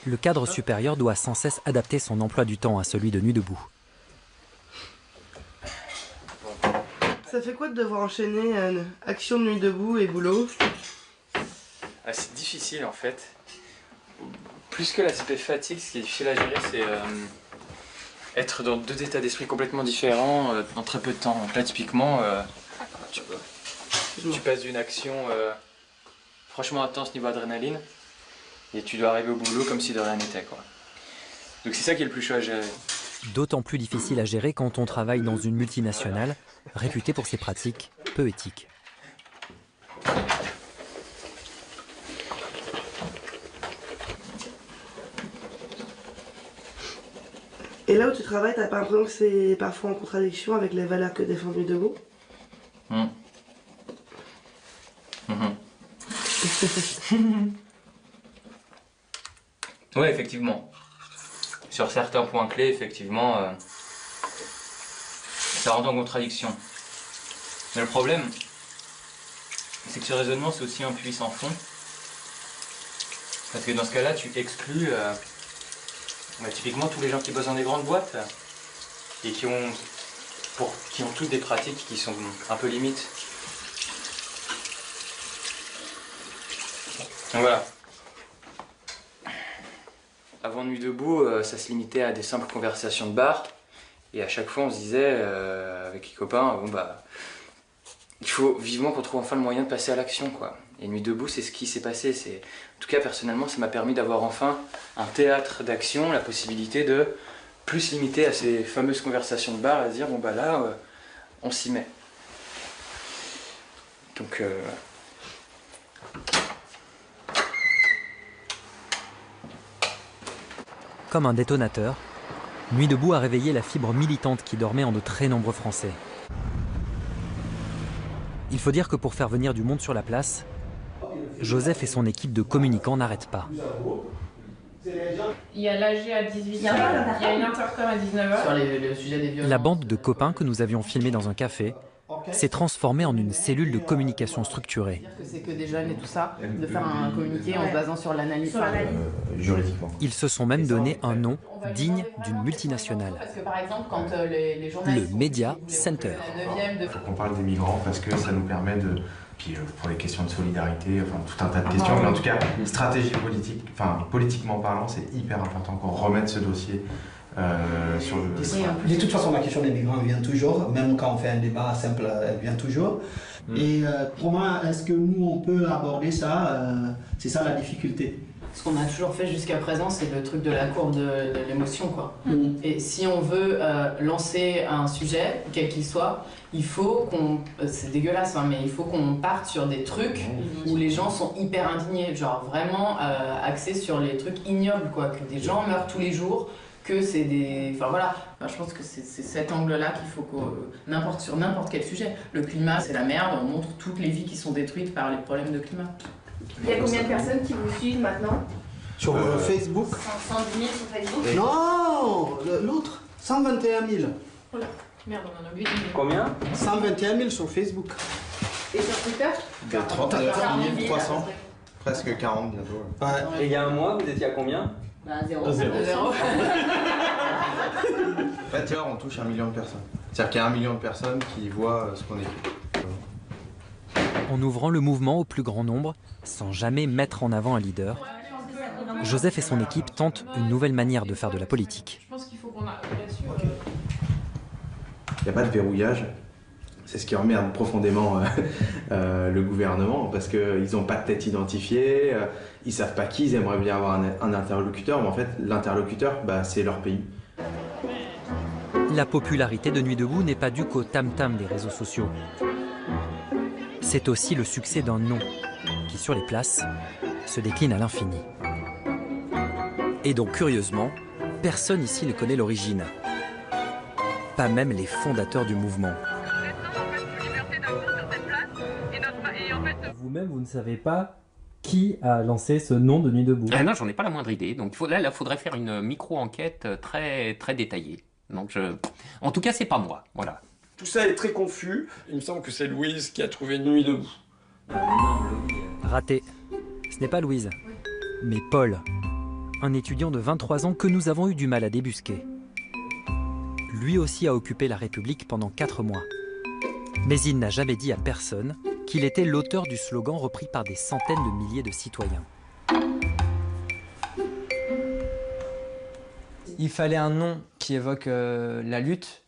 le cadre supérieur doit sans cesse adapter son emploi du temps à celui de Nuit debout. Ça fait quoi de devoir enchaîner action de Nuit debout et boulot? C'est difficile en fait. Plus que l'aspect fatigue, ce qui est difficile à gérer, être dans deux états d'esprit complètement différents en très peu de temps. Donc là, typiquement, tu passes d'une action franchement intense niveau adrénaline et tu dois arriver au boulot comme si de rien n'était, quoi. Donc c'est ça qui est le plus chaud à gérer. D'autant plus difficile à gérer quand on travaille dans une multinationale réputée pour ses pratiques peu éthiques. Et là où tu travailles, t'as pas l'impression que c'est parfois en contradiction avec les valeurs que défend Nuit debout? Ouais, effectivement. Sur certains points clés, effectivement, ça rentre en contradiction. Mais le problème, c'est que ce raisonnement, c'est aussi un puits sans fond. Parce que dans ce cas-là, tu exclus typiquement tous les gens qui bossent dans des grandes boîtes et qui ont toutes des pratiques qui sont un peu limites. Donc voilà. Avant Nuit debout, ça se limitait à des simples conversations de bar. Et à chaque fois, on se disait, avec les copains, bon bah, il faut vivement qu'on trouve enfin le moyen de passer à l'action, quoi. Et Nuit debout, c'est ce qui s'est passé. En tout cas, personnellement, ça m'a permis d'avoir enfin un théâtre d'action, la possibilité de plus se limiter à ces fameuses conversations de bar, à se dire, bon bah là, on s'y met. Donc... Comme un détonateur, Nuit debout a réveillé la fibre militante qui dormait en de très nombreux Français. Il faut dire que pour faire venir du monde sur la place, Joseph et son équipe de communicants n'arrêtent pas. Il y a l'AG à 18h, il y a une intercom à 19h. Sur le sujet des violences. La bande de copains que nous avions filmés dans un café s'est transformée en une cellule de communication structurée. C'est que des jeunes et tout ça, de faire un communiqué en se basant sur l'analyse. Juridiquement. Ils se sont même donné un nom digne d'une multinationale. Parce que par exemple, quand les journalistes... Le Media Center. Il faut qu'on parle des migrants parce que ça nous permet de... Puis pour les questions de solidarité, enfin tout un tas de questions, mais en tout cas, une stratégie politique, enfin politiquement parlant, c'est hyper important qu'on remette ce dossier sur le... De toute façon, la question des migrants vient toujours, même quand on fait un débat simple, elle vient toujours. Et comment est-ce que nous, on peut aborder ça? C'est ça la difficulté. Ce qu'on a toujours fait jusqu'à présent, c'est le truc de la courbe de l'émotion, quoi. Et si on veut lancer un sujet, quel qu'il soit, il faut qu'on... C'est dégueulasse, hein, mais il faut qu'on parte sur des trucs où les gens sont hyper indignés, genre vraiment axés sur les trucs ignobles, quoi, que des gens meurent tous les jours, que c'est des... Enfin voilà, enfin, je pense que c'est cet angle-là qu'il faut qu'on... sur n'importe quel sujet. Le climat, c'est la merde, on montre toutes les vies qui sont détruites par les problèmes de climat. Il y a combien de personnes qui vous suivent maintenant? Sur Facebook 110 000 sur Facebook. Non, l'autre, 121 000. Oh là, merde, on en a oublié. Combien 121 000 sur Facebook. Et sur Twitter 39 300, presque 40 bientôt. Ouais. Et il y a un mois, vous étiez à combien? Bah, zéro. En fait, on touche 1 million de personnes. C'est-à-dire qu'il y a 1 million de personnes qui voient ce qu'on écrit. En ouvrant le mouvement au plus grand nombre, sans jamais mettre en avant un leader, Joseph et son équipe tentent une nouvelle manière de faire de la politique. Je pense qu'il faut qu'on arrive là-dessus. Il n'y a pas de verrouillage. C'est ce qui emmerde profondément le gouvernement parce qu'ils n'ont pas de tête identifiée, ils ne savent pas qui, ils aimeraient bien avoir un interlocuteur, mais en fait l'interlocuteur, c'est leur pays. La popularité de Nuit debout n'est pas due qu'au tam-tam des réseaux sociaux. C'est aussi le succès d'un nom qui, sur les places, se décline à l'infini. Et donc, curieusement, personne ici ne connaît l'origine. Pas même les fondateurs du mouvement. Vous-même, vous ne savez pas qui a lancé ce nom de Nuit debout? Ah non, j'en ai pas la moindre idée. Donc là, il faudrait faire une micro-enquête très, très détaillée. Donc en tout cas, c'est pas moi. Voilà. Tout ça est très confus. Il me semble que c'est Louise qui a trouvé Nuit debout. Raté. Ce n'est pas Louise, mais Paul, un étudiant de 23 ans que nous avons eu du mal à débusquer. Lui aussi a occupé la République pendant 4 mois. Mais il n'a jamais dit à personne qu'il était l'auteur du slogan repris par des centaines de milliers de citoyens. Il fallait un nom qui évoque la lutte,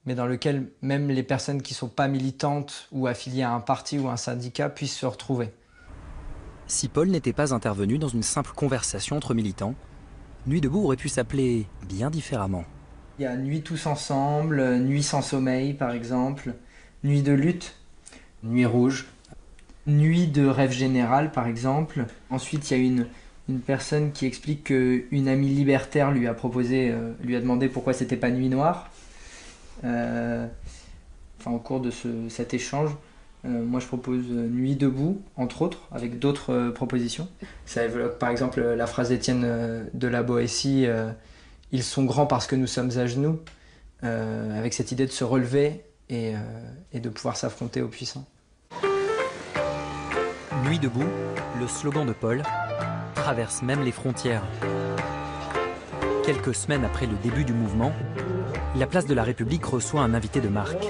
mais dans lequel même les personnes qui ne sont pas militantes ou affiliées à un parti ou un syndicat puissent se retrouver. Si Paul n'était pas intervenu dans une simple conversation entre militants, Nuit debout aurait pu s'appeler bien différemment. Il y a Nuit tous ensemble, Nuit sans sommeil par exemple, Nuit de lutte, Nuit rouge, Nuit de rêve général par exemple. Ensuite il y a une personne qui explique qu'une amie libertaire lui a demandé pourquoi c'était pas Nuit noire. Au cours de cet échange, moi je propose Nuit debout, entre autres, avec d'autres propositions. Ça évoque par exemple la phrase d'Étienne de la Boétie, ils sont grands parce que nous sommes à genoux, avec cette idée de se relever et de pouvoir s'affronter aux puissants. Nuit debout, le slogan de Paul, traverse même les frontières. Quelques semaines après le début du mouvement, la place de la République reçoit un invité de marque.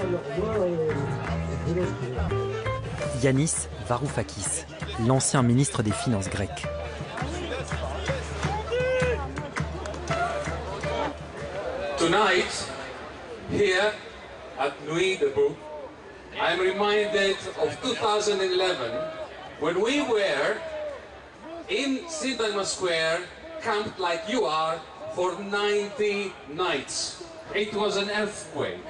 Yanis Varoufakis, l'ancien ministre des Finances grec. Tonight, here at Nuit debout, I'm reminded of 2011 when we were in Syntagma Square, camped like you are, for 90 nights. It was an earthquake.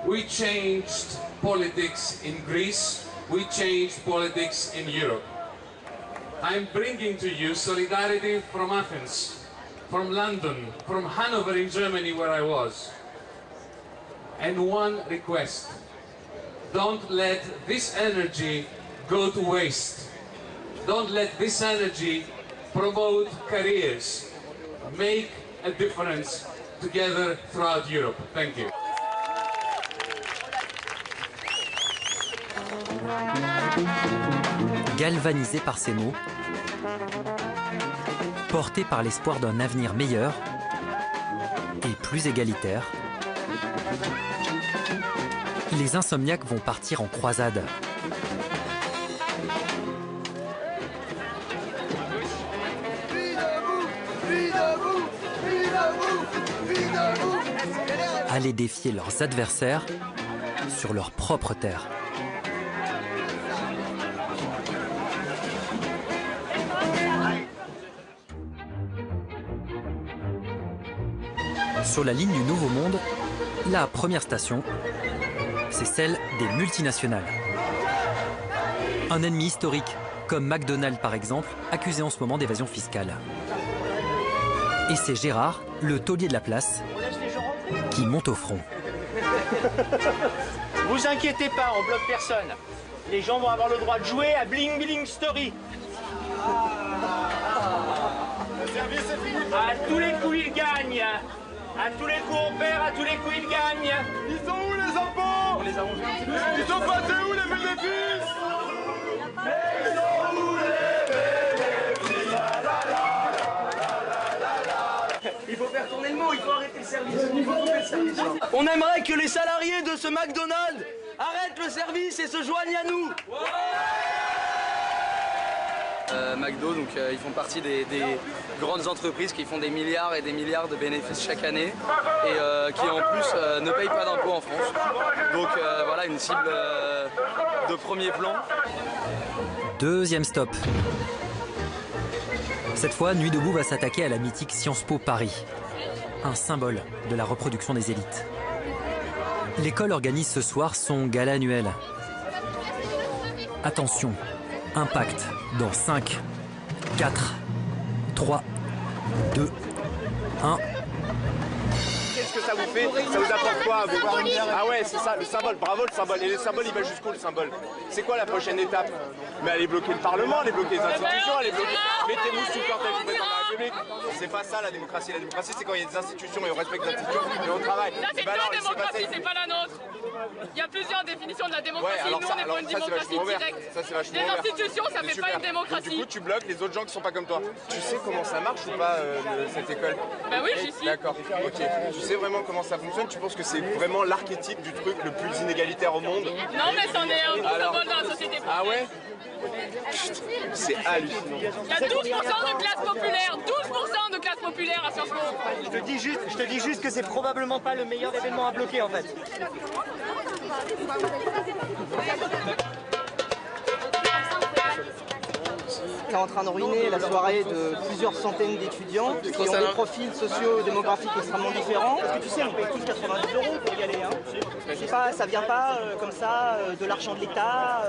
We changed politics in Greece. We changed politics in Europe. I'm bringing to you solidarity from Athens, from London, from Hanover in Germany where I was. And one request, don't let this energy go to waste. Don't let this energy promote careers. Make a difference together throughout Europe. Thank you. Galvanisé par ces mots, porté par l'espoir d'un avenir meilleur et plus égalitaire, les insomniaques vont partir en croisade. Aller défier leurs adversaires sur leur propre terre. Sur la ligne du Nouveau Monde, la première station, c'est celle des multinationales. Un ennemi historique, comme McDonald's par exemple, accusé en ce moment d'évasion fiscale. Et c'est Gérard, le taulier de la place, qui monte au front. Vous inquiétez pas, on bloque personne. Les gens vont avoir le droit de jouer à Bling Bling Story. À tous les coups, ils gagnent. À tous les coups, on perd. À tous les coups, ils gagnent. Ils sont où les impôts? On les a mangés un petit peu. Ils sont passés où les bénéfices? Ils sont où les bénéfices? Il faut faire tourner le mot, il faut arrêter le service. Il faut couper le service. On aimerait que les salariés de ce McDonald's arrêtent le service et se joignent à nous. McDo, donc ils font partie des grandes entreprises qui font des milliards et des milliards de bénéfices chaque année et qui en plus ne payent pas d'impôts en France. Donc voilà une cible de premier plan. Deuxième stop. Cette fois, Nuit debout va s'attaquer à la mythique Sciences Po Paris, un symbole de la reproduction des élites. L'école organise ce soir son gala annuel. Attention, impact dans 5, 4, 3, 2, 1. Qu'est-ce que ça vous fait? Ça vous apporte quoi à vous? Ah ouais, c'est ça, le symbole, bravo le symbole. Et le symbole, il va jusqu'où le symbole? C'est quoi la prochaine étape? Mais allez bloquer le Parlement, allez bloquer les institutions, allez bloquer... Mettez-vous sous le du président de la République. C'est pas ça la démocratie. La démocratie, c'est quand il y a des institutions et on respecte les institutions et on travaille. Ça, c'est ta démocratie, c'est pas la nôtre. Il y a plusieurs définitions de la démocratie. Ouais, alors nous, on est pour une démocratie directe. Ça, c'est vachement Les ouvert. institutions, ça fait Super. pas une démocratie. Donc, du coup, tu bloques les autres gens qui sont pas comme toi. Tu sais comment ça marche ou pas, cette école? Bah oui, j'y suis. D'accord, ok. Tu sais vraiment comment ça fonctionne? Tu penses que c'est vraiment l'archétype du truc le plus inégalitaire au monde? Non, mais c'en est un symbole dans la société française. Ah ouais? C'est hallucinant. Il y a 12% de classe populaire, 12% de classe populaire à Sciences Po. Je te dis juste que c'est probablement pas le meilleur événement à bloquer en fait. C'est en train de ruiner la soirée de plusieurs centaines d'étudiants qui ont des profils socio-démographiques extrêmement différents. Parce que tu sais, on paye tous 90 € pour y aller. Hein. Ça vient pas comme ça de l'argent de l'État.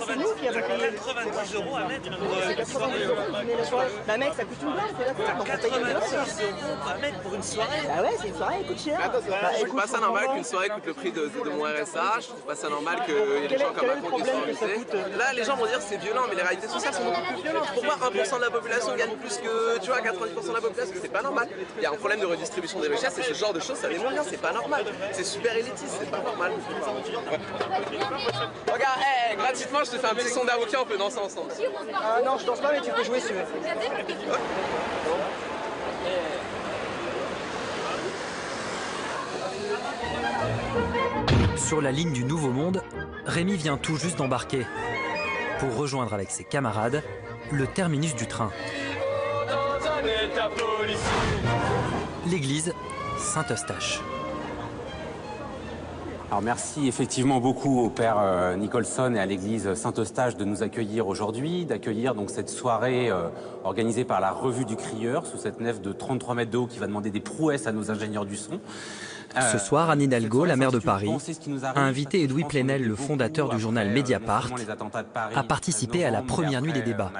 C'est nous qui avons payé. 90 € à mettre C'est 90 € pour dîner la soirée. Bah mec, ça coûte une blinde, c'est d'accord. Donc on paye une blinde. 90 € à mettre pour une soirée. Bah ouais, c'est une soirée, elle coûte cher. Je trouve pas ça normal qu'une soirée coûte le prix de mon RSA. Je trouve pas ça normal qu'il y ait des gens comme Macron qui soient invités. Là, les gens vont dire que c'est violent, mais les réalités sociales sont beaucoup plus violentes. Pourquoi 1% de la population gagne plus que, tu vois, 90% de la population? C'est pas normal. Il y a un problème de redistribution des richesses et ce genre de choses, ça les moyens, c'est pas normal. C'est super élitiste, c'est pas normal. Ouais. Regarde, gratuitement, je te fais un petit son d'avocat, on peut danser ensemble. Non, je danse pas, mais tu peux jouer si tu veux. Sur la ligne du Nouveau Monde, Rémi vient tout juste d'embarquer pour rejoindre avec ses camarades le terminus du train. L'église Saint-Eustache. Alors merci effectivement beaucoup au père Nicholson et à l'église Saint-Eustache de nous accueillir aujourd'hui, d'accueillir donc cette soirée organisée par la Revue du Crieur sous cette nef de 33 mètres de haut qui va demander des prouesses à nos ingénieurs du son. Ce soir, Anne Hidalgo, la maire de Paris, a invité Edoui Plenel, le fondateur du journal Mediapart, à participer à la première nuit des débats,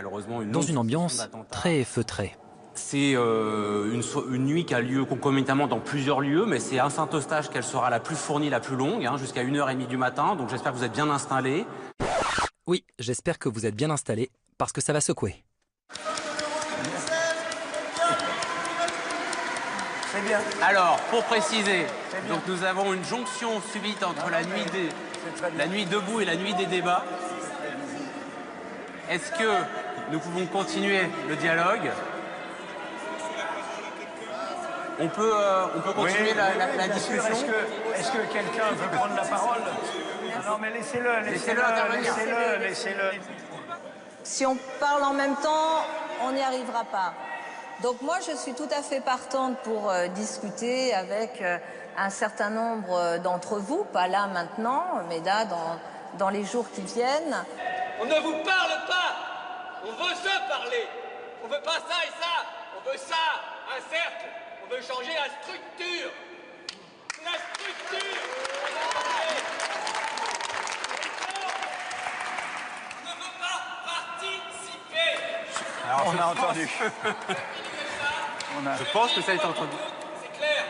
dans une ambiance très feutrée. C'est une nuit qui a lieu concomitamment dans plusieurs lieux, mais c'est à Saint-Eustache qu'elle sera la plus fournie, la plus longue, jusqu'à 1h30 du matin, donc j'espère que vous êtes bien installés. Oui, j'espère que vous êtes bien installés, parce que ça va secouer. Bien. Alors, pour préciser, donc nous avons une jonction subite entre la nuit debout et la nuit des débats. Est-ce que nous pouvons continuer le dialogue? On peut continuer la discussion. Est-ce que quelqu'un veut prendre la parole? Non, mais laissez-le intervenir. Laissez-le. Si on parle en même temps, on n'y arrivera pas. Donc moi, je suis tout à fait partante pour discuter avec un certain nombre d'entre vous, pas là maintenant, mais là dans les jours qui viennent. On ne vous parle pas, on veut se parler. On veut pas ça et ça, on veut ça, un cercle. On veut changer la structure. La structure. On ne veut pas participer. Alors, on a entendu. Je pense que ça a été entendu. C'est clair.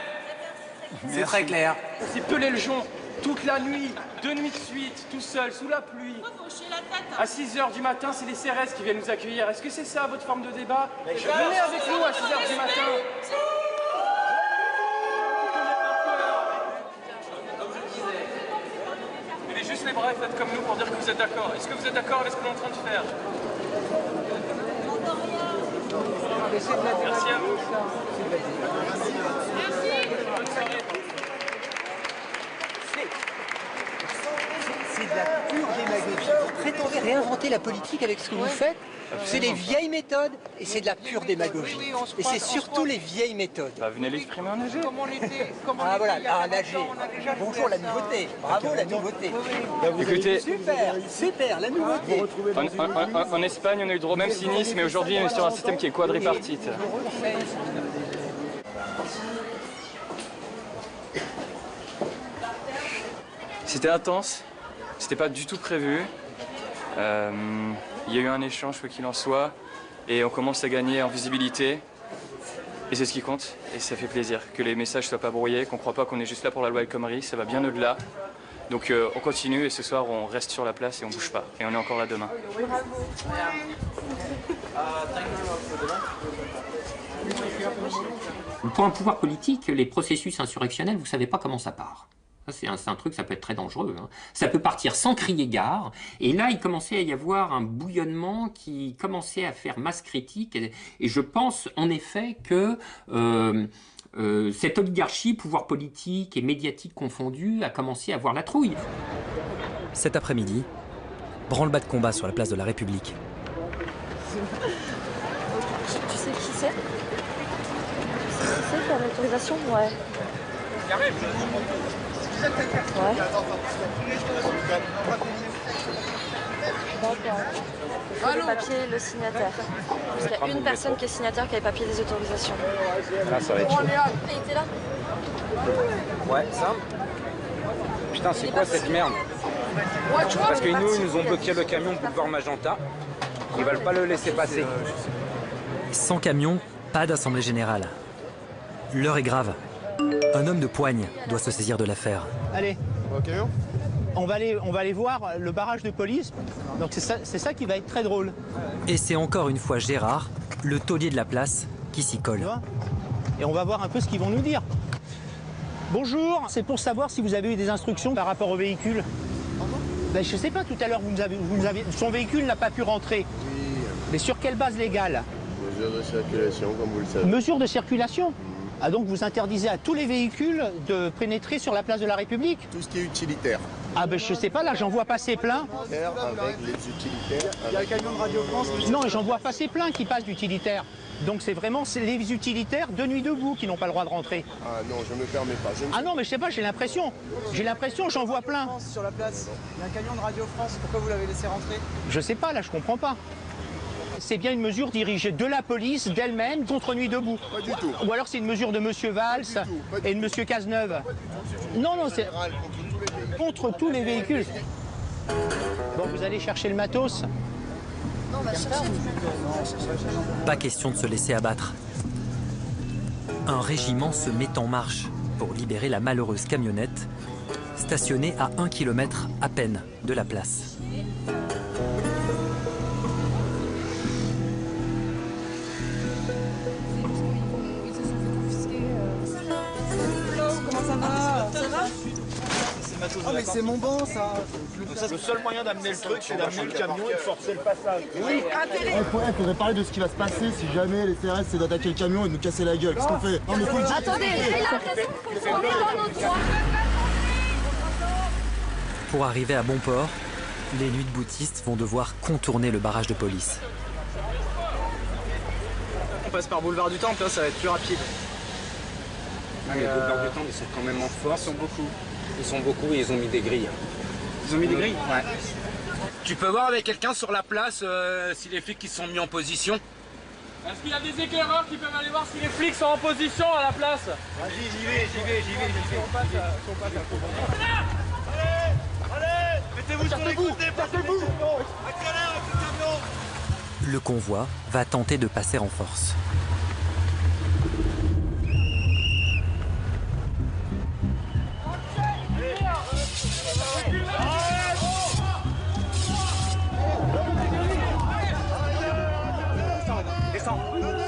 C'est très clair. C'est pelé le jonc toute la nuit, 2 nuits de suite, tout seul, sous la pluie. À 6h du matin, c'est les CRS qui viennent nous accueillir. Est-ce que c'est ça votre forme de débat? Venez avec nous à 6h du matin. Mais juste les bras, faites comme nous pour dire que vous êtes d'accord. Est-ce que vous êtes d'accord avec ce qu'on est en train de faire? Merci à vous. C'est de la pure démagogie. Vous prétendez réinventer la politique avec ce que vous faites? C'est les vieilles méthodes et c'est de la pure démagogie. Et c'est surtout les vieilles méthodes. Bah, venez l'exprimer en AG. Ah voilà, en AG. Bonjour la nouveauté. Bravo la nouveauté. Écoutez, super, la nouveauté. En Espagne, on a eu droit au même cynisme, mais aujourd'hui, on est sur un système qui est quadripartite. C'était intense, c'était pas du tout prévu. Il y a eu un échange, quoi qu'il en soit, et on commence à gagner en visibilité. Et c'est ce qui compte, et ça fait plaisir que les messages soient pas brouillés, qu'on croit pas qu'on est juste là pour la loi El Khomri, ça va bien au-delà. Donc on continue, et ce soir on reste sur la place et on bouge pas, et on est encore là demain. Pour un pouvoir politique, les processus insurrectionnels, vous savez pas comment ça part. C'est un truc, ça peut être très dangereux. Ça peut partir sans crier gare. Et là, il commençait à y avoir un bouillonnement qui commençait à faire masse critique. Et je pense en effet que cette oligarchie, pouvoir politique et médiatique confondus, a commencé à avoir la trouille. Cet après-midi, branle-bas de combat sur la place de la République. Tu sais qui c'est? t'as l'autorisation? Ouais. Ouais. D'accord. Le papier, le signataire. Parce qu'il y a une personne qui est signataire qui a les papiers des autorisations. Là, ça va être chaud. Il était là? Ouais, ça. Putain, c'est quoi cette merde? Parce que nous, ils nous ont bloqué le camion boulevard Magenta. Ils veulent pas le laisser passer. Sans camion, pas d'assemblée générale. L'heure est grave. Un homme de poigne doit se saisir de l'affaire. Allez, on va aller voir le barrage de police. Donc c'est ça qui va être très drôle. Et c'est encore une fois Gérard, le taulier de la place, qui s'y colle. Et on va voir un peu ce qu'ils vont nous dire. Bonjour, c'est pour savoir si vous avez eu des instructions par rapport au véhicule. Ben, je sais pas, tout à l'heure, son véhicule n'a pas pu rentrer. Oui. Mais sur quelle base légale? Mesure de circulation, comme vous le savez. Mesure de circulation? Ah, donc vous interdisez à tous les véhicules de pénétrer sur la place de la République? Tout ce qui est utilitaire. Ah ben je sais pas, là j'en vois passer plein. Avec les utilitaires. Il y a un camion de Radio France. Non, j'en vois passer plein qui passent d'utilitaires. Donc c'est vraiment les utilitaires de Nuit debout qui n'ont pas le droit de rentrer. Ah non, je ne me permets pas. Ah non, mais je sais pas, j'ai l'impression, j'en vois plein. Sur la place, il y a un camion de Radio France, pourquoi vous l'avez laissé rentrer? Je sais pas, là je comprends pas. C'est bien une mesure dirigée de la police, d'elle-même, contre Nuit debout. Pas du tout. Ou alors c'est une mesure de Monsieur Valls et de Monsieur Cazeneuve. Non, non, c'est contre tous les véhicules. Bon, vous allez chercher le matos. Non, on va chercher. Pas question de se laisser abattre. Un régiment se met en marche pour libérer la malheureuse camionnette, stationnée à 1 km à peine de la place. Comment ça va? Ça va? Ah mais c'est mon banc ça. Le seul moyen d'amener le truc, c'est d'amener le camion et de forcer le passage. Oui, Il faudrait parler de ce qui va se passer si jamais les CRS c'est d'attaquer le camion et de nous casser la gueule. Qu'est-ce qu'on fait? Non mais faut le dire. Attendez, on est dans notre droit. Pour arriver à bon port, les nuits de boutistes vont devoir contourner le barrage de police. On passe par boulevard du Temple, ça va être plus rapide. Ah, les boulevard du Temple, ils sont quand même en force. Ils sont beaucoup. Ils sont beaucoup et ils ont mis des grilles. Ils ont mis des grilles? Ouais. Tu peux voir avec quelqu'un sur la place si les flics qui sont mis en position? Est-ce qu'il y a des éclaireurs qui peuvent aller voir si les flics sont en position à la place? Vas-y, j'y vais. On passe à Allez, mettez-vous sur les côtés, passez-vous. Accélère avec le camion. Le convoi va tenter de passer en force.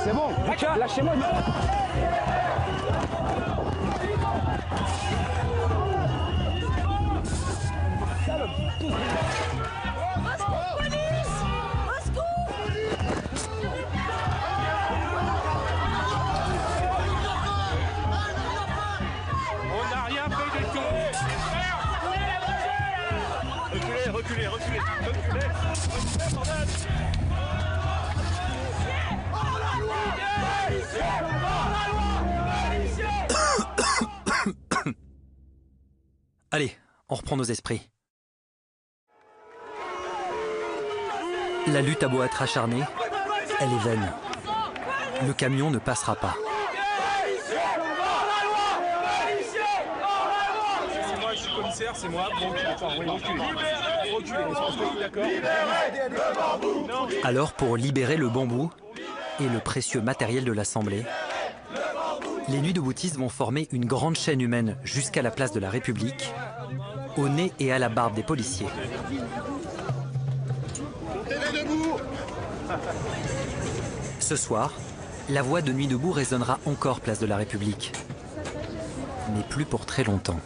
C'est bon, lâchez-moi. On n'a rien fait du tout. Reculez. Allez, on reprend nos esprits. La lutte a beau être acharnée, elle est vaine. Le camion ne passera pas. C'est moi, je suis commissaire, c'est moi. Bon, reculez, d'accord. Alors, pour libérer le bambou et le précieux matériel de l'Assemblée, les nuits de boutistes vont former une grande chaîne humaine jusqu'à la place de la République, au nez et à la barbe des policiers. Ce soir, la voix de Nuit debout résonnera encore place de la République. Mais plus pour très longtemps.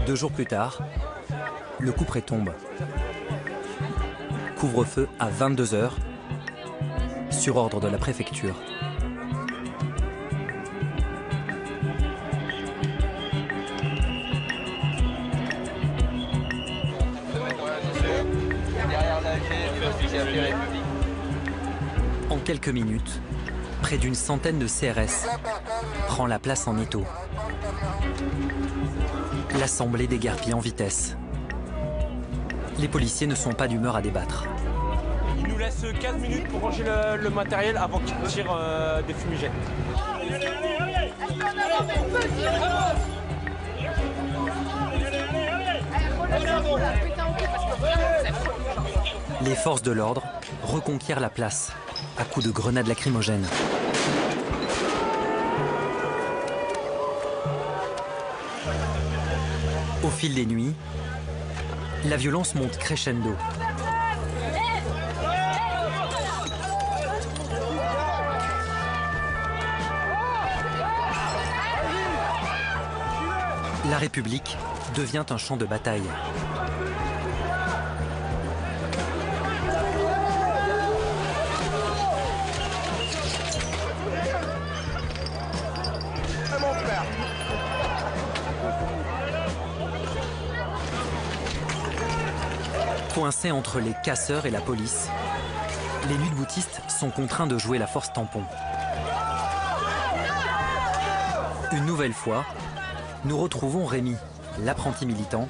Deux jours plus tard, le couperet tombe. Couvre-feu à 22 h, sur ordre de la préfecture. qui a fait République. En quelques minutes, près d'une centaine de CRS prend la place en étau. L'assemblée déguerpit en vitesse. Les policiers ne sont pas d'humeur à débattre. Il nous laisse 15 minutes pour ranger le matériel avant qu'il tire des fumigènes. Les forces de l'ordre reconquièrent la place à coups de grenades lacrymogènes. Au fil des nuits, la violence monte crescendo. La République devient un champ de bataille. Coincés entre les casseurs et la police, les lutte-boutistes sont contraints de jouer la force tampon. Une nouvelle fois, nous retrouvons Rémi, l'apprenti militant,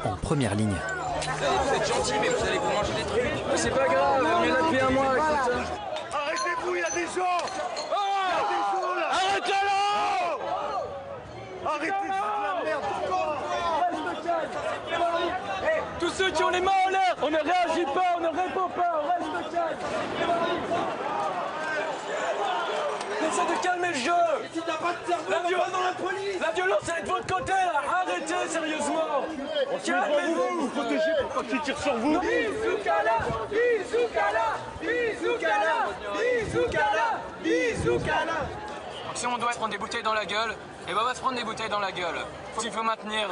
en première ligne. Vous êtes gentil, mais vous allez vous manger des trucs. C'est pas grave, on est là depuis un mois. Arrêtez-vous, il y a des gens. Il y a des gens là. Arrêtez-le. Arrêtez, c'est de la merde. Tous ceux qui ont les mains en l'air, on ne réagit pas, on ne répond pas, on reste calme. Essayez de calmer le jeu. La violence, elle est de votre côté là. Arrêtez sérieusement. Calmez-vous. Vous protégez pour pas qu'ils tirent sur vous. Bisoukala, Si on doit se prendre des bouteilles dans la gueule, eh ben on va se prendre des bouteilles dans la gueule. S'il faut maintenir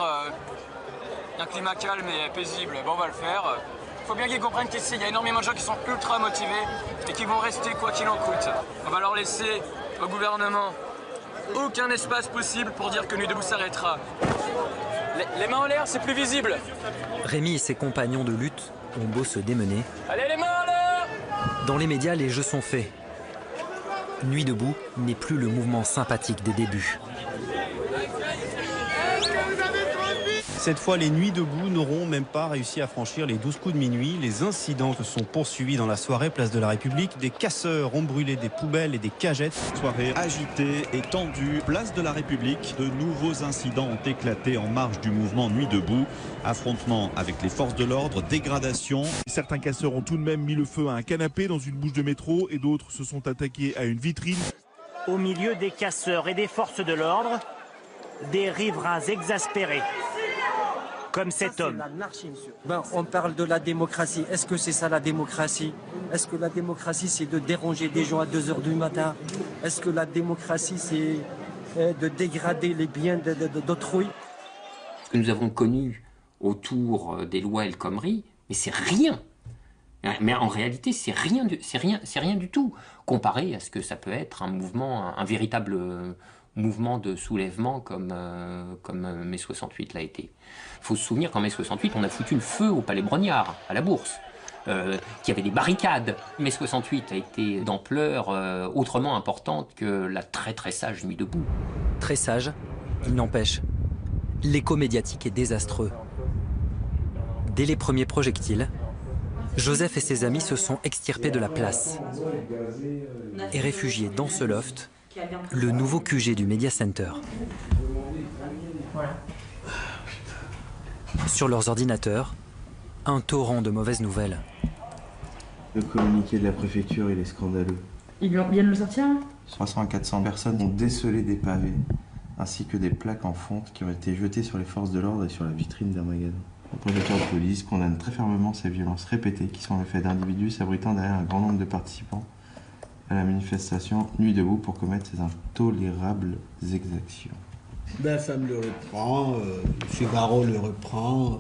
un climat calme et paisible, ben on va le faire. Il faut bien qu'ils comprennent qu'ici, il y a énormément de gens qui sont ultra motivés et qui vont rester quoi qu'il en coûte. On va leur laisser au gouvernement aucun espace possible pour dire que Nuit debout s'arrêtera. Les mains en l'air, c'est plus visible. Rémi et ses compagnons de lutte ont beau se démener. Allez, les mains en l'air. Dans les médias, les jeux sont faits. Nuit debout n'est plus le mouvement sympathique des débuts. Cette fois, les Nuits debout n'auront même pas réussi à franchir les 12 coups de minuit. Les incidents se sont poursuivis dans la soirée place de la République. Des casseurs ont brûlé des poubelles et des cagettes. Soirée agitée et tendue, place de la République. De nouveaux incidents ont éclaté en marge du mouvement Nuit debout. Affrontements avec les forces de l'ordre, dégradation. Certains casseurs ont tout de même mis le feu à un canapé dans une bouche de métro et d'autres se sont attaqués à une vitrine. Au milieu des casseurs et des forces de l'ordre, des riverains exaspérés. Comme cet homme. On parle de la démocratie. Est-ce que c'est ça la démocratie? Est-ce que la démocratie c'est de déranger des gens à 2 h du matin? Est-ce que la démocratie c'est de dégrader les biens d'autrui? Ce que nous avons connu autour des lois El Khomri, mais c'est rien. Mais en réalité, c'est rien du tout comparé à ce que ça peut être un mouvement, un véritable mouvement de soulèvement comme mai 68 l'a été. Il faut se souvenir qu'en mai 68, on a foutu le feu au Palais Brognard, à la Bourse, qu'il y avait des barricades. Mai 68 a été d'ampleur autrement importante que la très très sage Nuit debout. Très sage, il n'empêche. L'écho médiatique est désastreux. Dès les premiers projectiles, Joseph et ses amis se sont extirpés de la place et réfugiés dans ce loft, le nouveau QG du Media Center. Sur leurs ordinateurs, un torrent de mauvaises nouvelles. Le communiqué de la préfecture, il est scandaleux. Ils viennent le sortir? 300 à 400 personnes ont décelé des pavés, ainsi que des plaques en fonte qui ont été jetées sur les forces de l'ordre et sur la vitrine d'un magasin. Le préfecture de police condamne très fermement ces violences répétées qui sont le fait d'individus s'abritant derrière un grand nombre de participants à la manifestation Nuit debout pour commettre ces intolérables exactions. BFM le reprend, Figaro le reprend.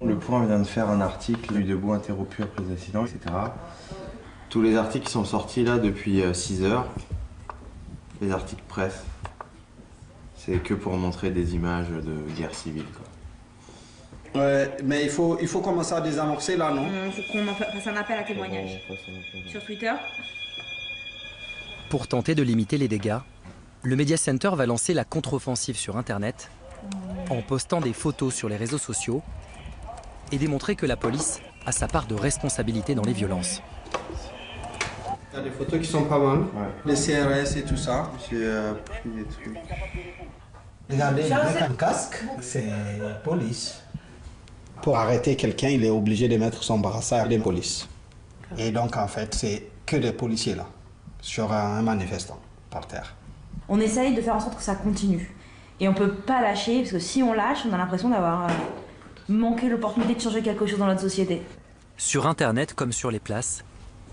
Le Point vient de faire un article Nuit debout interrompu après les accidents, etc. Tous les articles sont sortis là depuis 6 heures. Les articles presse. C'est que pour montrer des images de guerre civile, quoi. Ouais, mais il faut commencer à désamorcer là, non? Il faut qu'on fasse un appel à témoignage sur Twitter. Pour tenter de limiter les dégâts, le Media Center va lancer la contre-offensive sur Internet en postant des photos sur les réseaux sociaux et démontrer que la police a sa part de responsabilité dans les violences. Il y a des photos qui sont pas mal, les CRS et tout ça. J'ai pris des trucs. Regardez, il met un casque, c'est police. Pour arrêter quelqu'un, il est obligé de mettre son brassard de police. Et donc, en fait, c'est que des policiers là, sur un manifestant, par terre. On essaye de faire en sorte que ça continue. Et on peut pas lâcher, parce que si on lâche, on a l'impression d'avoir manqué l'opportunité de changer quelque chose dans notre société. Sur Internet comme sur les places,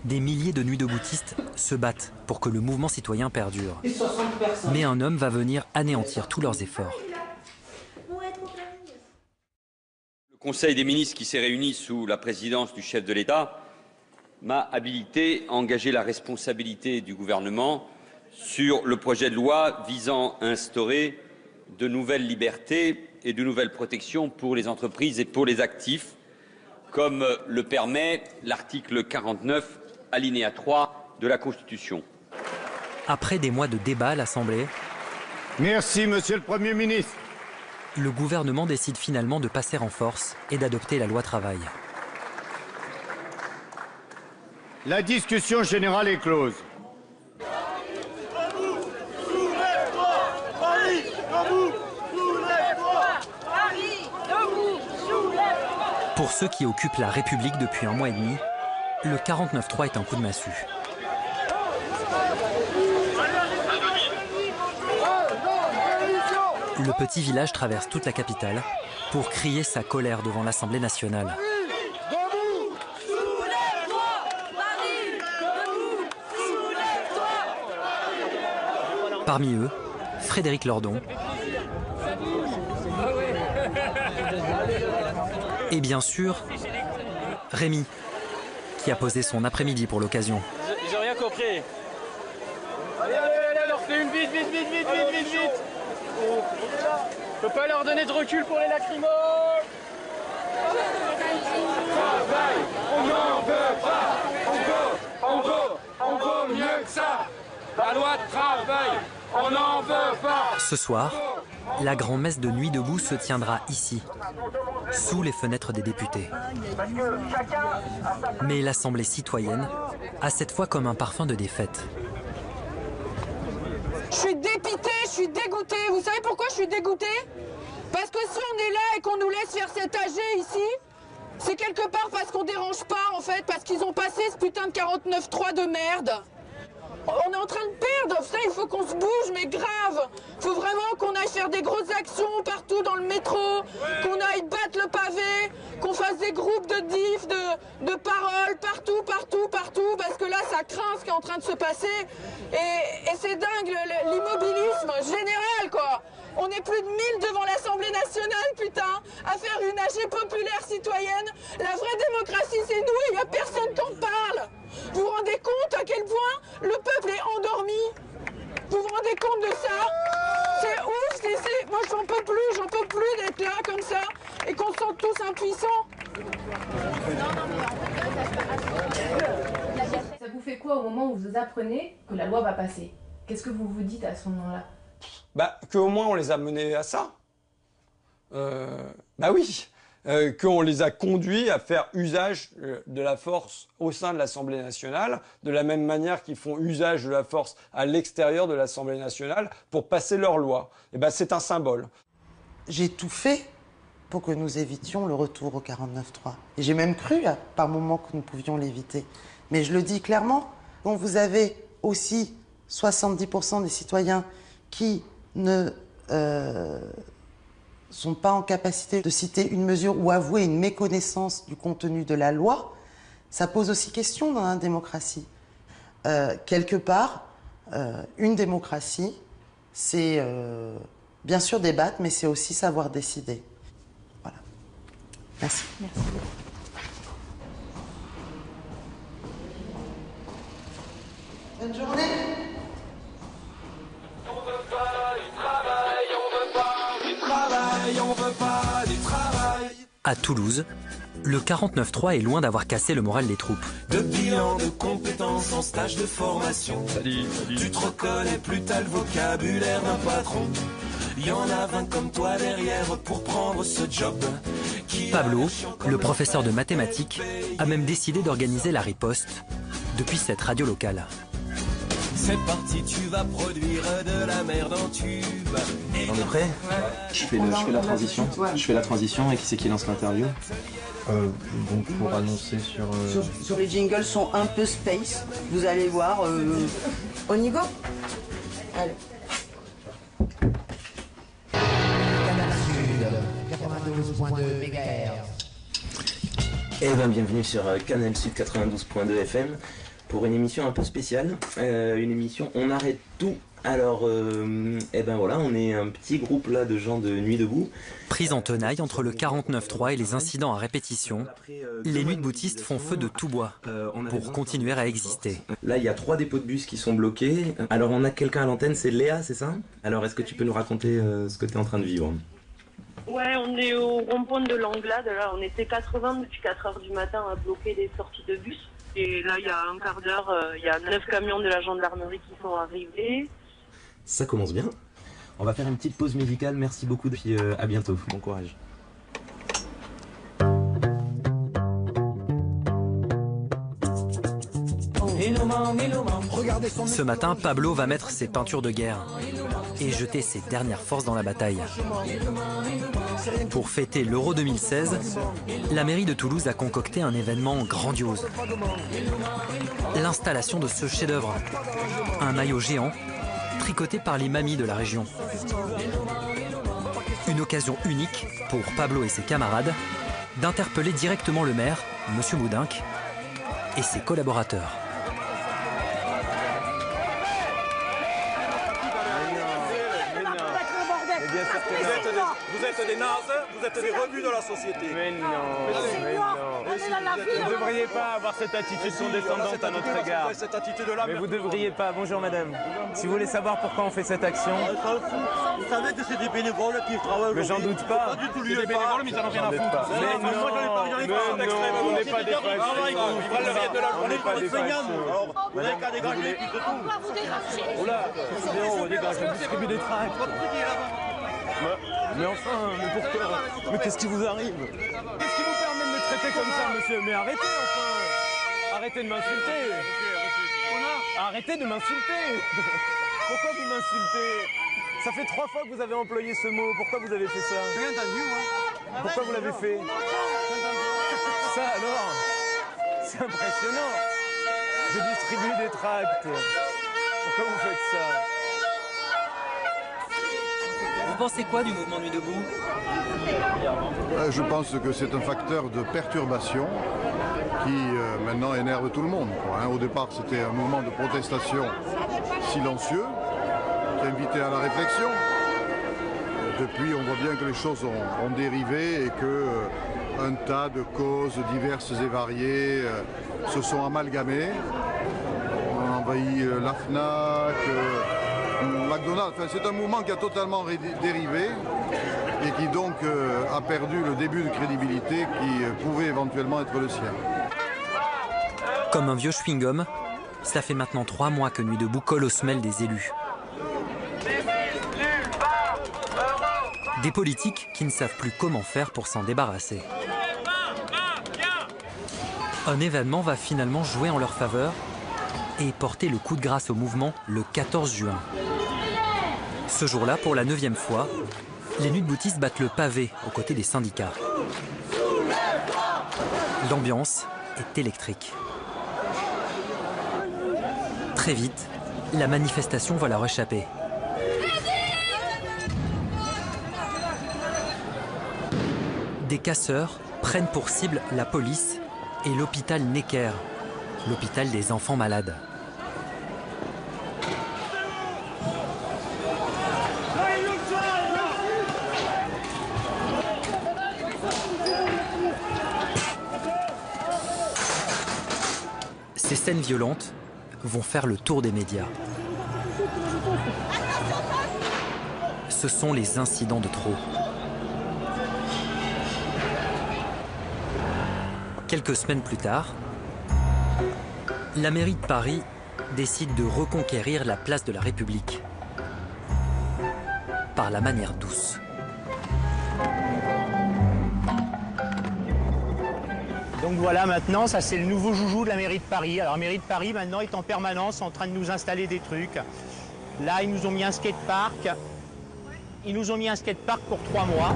des milliers de nuits deboutistes se battent pour que le mouvement citoyen perdure. Mais un homme va venir anéantir tous leurs efforts. Le Conseil des ministres qui s'est réuni sous la présidence du chef de l'État m'a habilité à engager la responsabilité du gouvernement sur le projet de loi visant à instaurer de nouvelles libertés et de nouvelles protections pour les entreprises et pour les actifs, comme le permet l'article 49, alinéa 3 de la Constitution. Après des mois de débats à l'Assemblée, Merci, monsieur le Premier ministre. Le gouvernement décide finalement de passer en force et d'adopter la loi travail. La discussion générale est close. Pour ceux qui occupent la République depuis un mois et demi, le 49.3 est un coup de massue. Le petit village traverse toute la capitale pour crier sa colère devant l'Assemblée nationale. Parmi eux, Frédéric Lordon et bien sûr, Rémi, qui a posé son après-midi pour l'occasion. J'ai rien compris. Allez, alors fais une vite. Je peux pas leur donner de recul pour les lacrymos. On n'en veut pas. On vaut mieux que ça. La loi de travail, on n'en veut pas. Ce soir, la grand-messe de Nuit debout se tiendra ici, sous les fenêtres des députés. Mais l'Assemblée citoyenne a cette fois comme un parfum de défaite. Je suis dépitée, je suis dégoûtée. Vous savez pourquoi je suis dégoûtée? Parce que si on est là et qu'on nous laisse faire cet AG ici, c'est quelque part parce qu'on dérange pas en fait, parce qu'ils ont passé ce putain de 49.3 de merde. On est en train de perdre, ça, il faut qu'on se bouge, mais grave. Faut vraiment qu'on aille faire des grosses actions partout dans le métro, qu'on aille battre le pavé, qu'on fasse des groupes de diff, de paroles, partout, parce que là, ça craint ce qui est en train de se passer. Et c'est dingue, l'immobilisme général, quoi. On est plus de 1000 devant l'Assemblée nationale, putain, à faire une AG populaire citoyenne. La vraie démocratie, c'est nous et il n'y a personne qui en parle. Vous vous rendez compte à quel point le peuple est endormi? Vous vous rendez compte de ça? C'est ouf, moi j'en peux plus d'être là comme ça et qu'on se sente tous impuissants. Ça vous fait quoi au moment où vous apprenez que la loi va passer? Qu'est-ce que vous vous dites à ce moment-là? Qu'au moins on les a menés à ça. Oui. Qu'on les a conduits à faire usage de la force au sein de l'Assemblée nationale, de la même manière qu'ils font usage de la force à l'extérieur de l'Assemblée nationale pour passer leurs lois. C'est un symbole. J'ai tout fait pour que nous évitions le retour au 49.3. Et j'ai même cru, par moments, que nous pouvions l'éviter. Mais je le dis clairement, quand vous avez aussi 70% des citoyens qui ne sont pas en capacité de citer une mesure ou avouer une méconnaissance du contenu de la loi, ça pose aussi question dans la démocratie. Quelque part, une démocratie, c'est bien sûr débattre, mais c'est aussi savoir décider. Voilà. Merci. Merci. Bonne journée. À Toulouse, le 49.3 est loin d'avoir cassé le moral des troupes. De bilan de compétences en stage de formation. Salut. Tu te reconnais plus, t'as le vocabulaire d'un patron. Il y en a 20 comme toi derrière pour prendre ce job. Pablo, le professeur de mathématiques, a même décidé d'organiser la riposte depuis cette radio locale. C'est parti, tu vas produire de la merde en tube. On est prêt? Je fais la transition. Je fais la transition et qui c'est qui lance l'interview? Donc pour annoncer sur les jingles sont un peu space. Vous allez voir. On y va? Allez. Canal Sud, 92.2 MHz. Eh ben bienvenue sur Canal Sud 92.2 FM pour une émission un peu spéciale, une émission On arrête tout. Alors, eh ben voilà, on est un petit groupe là de gens de Nuit debout. Prise en tenaille entre le 49.3 et les incidents à répétition, les nuits deboutistes font feu de tout bois pour continuer à exister. Là, il y a 3 dépôts de bus qui sont bloqués. Alors, on a quelqu'un à l'antenne, c'est Léa, c'est ça? Alors, est-ce que tu peux nous raconter ce que tu es en train de vivre? Ouais, on est au rond-point de l'Anglade. Là, on était 80 depuis 4h du matin à bloquer les sorties de bus. Et là, il y a un quart d'heure, il y a 9 camions de la gendarmerie qui sont arrivés. Ça commence bien. On va faire une petite pause musicale. Merci beaucoup, puis à bientôt. Bon courage. Ce matin, Pablo va mettre ses peintures de guerre et jeter ses dernières forces dans la bataille. Pour fêter l'Euro 2016, la mairie de Toulouse a concocté un événement grandiose. L'installation de ce chef-d'œuvre, un maillot géant tricoté par les mamies de la région. Une occasion unique pour Pablo et ses camarades d'interpeller directement le maire, Monsieur Boudinck, et ses collaborateurs. Vous êtes des nazes, vous êtes des rebuts de la société. Mais non, Vous ne devriez pas avoir cette attitude condescendante à notre égard. Mais vous ne devriez pas. Bonjour madame. Si vous voulez savoir pourquoi on fait cette action... Vous savez que c'est des bénévoles qui travaillent. Mais j'en doute pas. Pas du tout, lui, des bénévoles, mais ils en ont rien à foutre. Mais non, on n'est pas des fachos. On n'est pas des fachos. Vous n'avez qu'à dégager, puis c'est tout. Oula, on dégage, on distribue des tracts. Mais enfin, mais pourquoi? Mais qu'est-ce qui vous arrive? Qu'est-ce qui vous permet de me traiter comme ça, monsieur? Mais arrêtez enfin! Arrêtez de m'insulter! Arrêtez de m'insulter! Pourquoi vous m'insultez? Ça fait 3 fois que vous avez employé ce mot. Pourquoi vous avez fait ça? J'ai rien entendu, moi. Pourquoi vous l'avez fait? Ça alors? C'est impressionnant! Je distribue des tracts. Pourquoi vous faites ça? Vous pensez quoi du mouvement Nuit debout? Je pense que c'est un facteur de perturbation qui maintenant énerve tout le monde. Au départ, c'était un mouvement de protestation silencieux qui invitait à la réflexion. Depuis, on voit bien que les choses ont dérivé et qu'un tas de causes diverses et variées se sont amalgamées. On a envahi la FNAC, McDonald's. Enfin, c'est un mouvement qui a totalement dérivé et qui donc a perdu le début de crédibilité qui pouvait éventuellement être le sien. Comme un vieux chewing-gum, ça fait maintenant 3 mois que Nuit debout colle aux semelles des élus. Des politiques qui ne savent plus comment faire pour s'en débarrasser. Un événement va finalement jouer en leur faveur et porter le coup de grâce au mouvement le 14 juin. Ce jour-là, pour la 9e fois, les nuits deboutistes battent le pavé aux côtés des syndicats. L'ambiance est électrique. Très vite, la manifestation va leur échapper. Des casseurs prennent pour cible la police et l'hôpital Necker, l'hôpital des enfants malades. Ces scènes violentes vont faire le tour des médias. Ce sont les incidents de trop. Quelques semaines plus tard, la mairie de Paris décide de reconquérir la place de la République par la manière douce. Donc voilà, maintenant, ça c'est le nouveau joujou de la mairie de Paris. Alors la mairie de Paris maintenant est en permanence en train de nous installer des trucs. Là, ils nous ont mis un skatepark. Ils nous ont mis un skatepark pour 3 mois.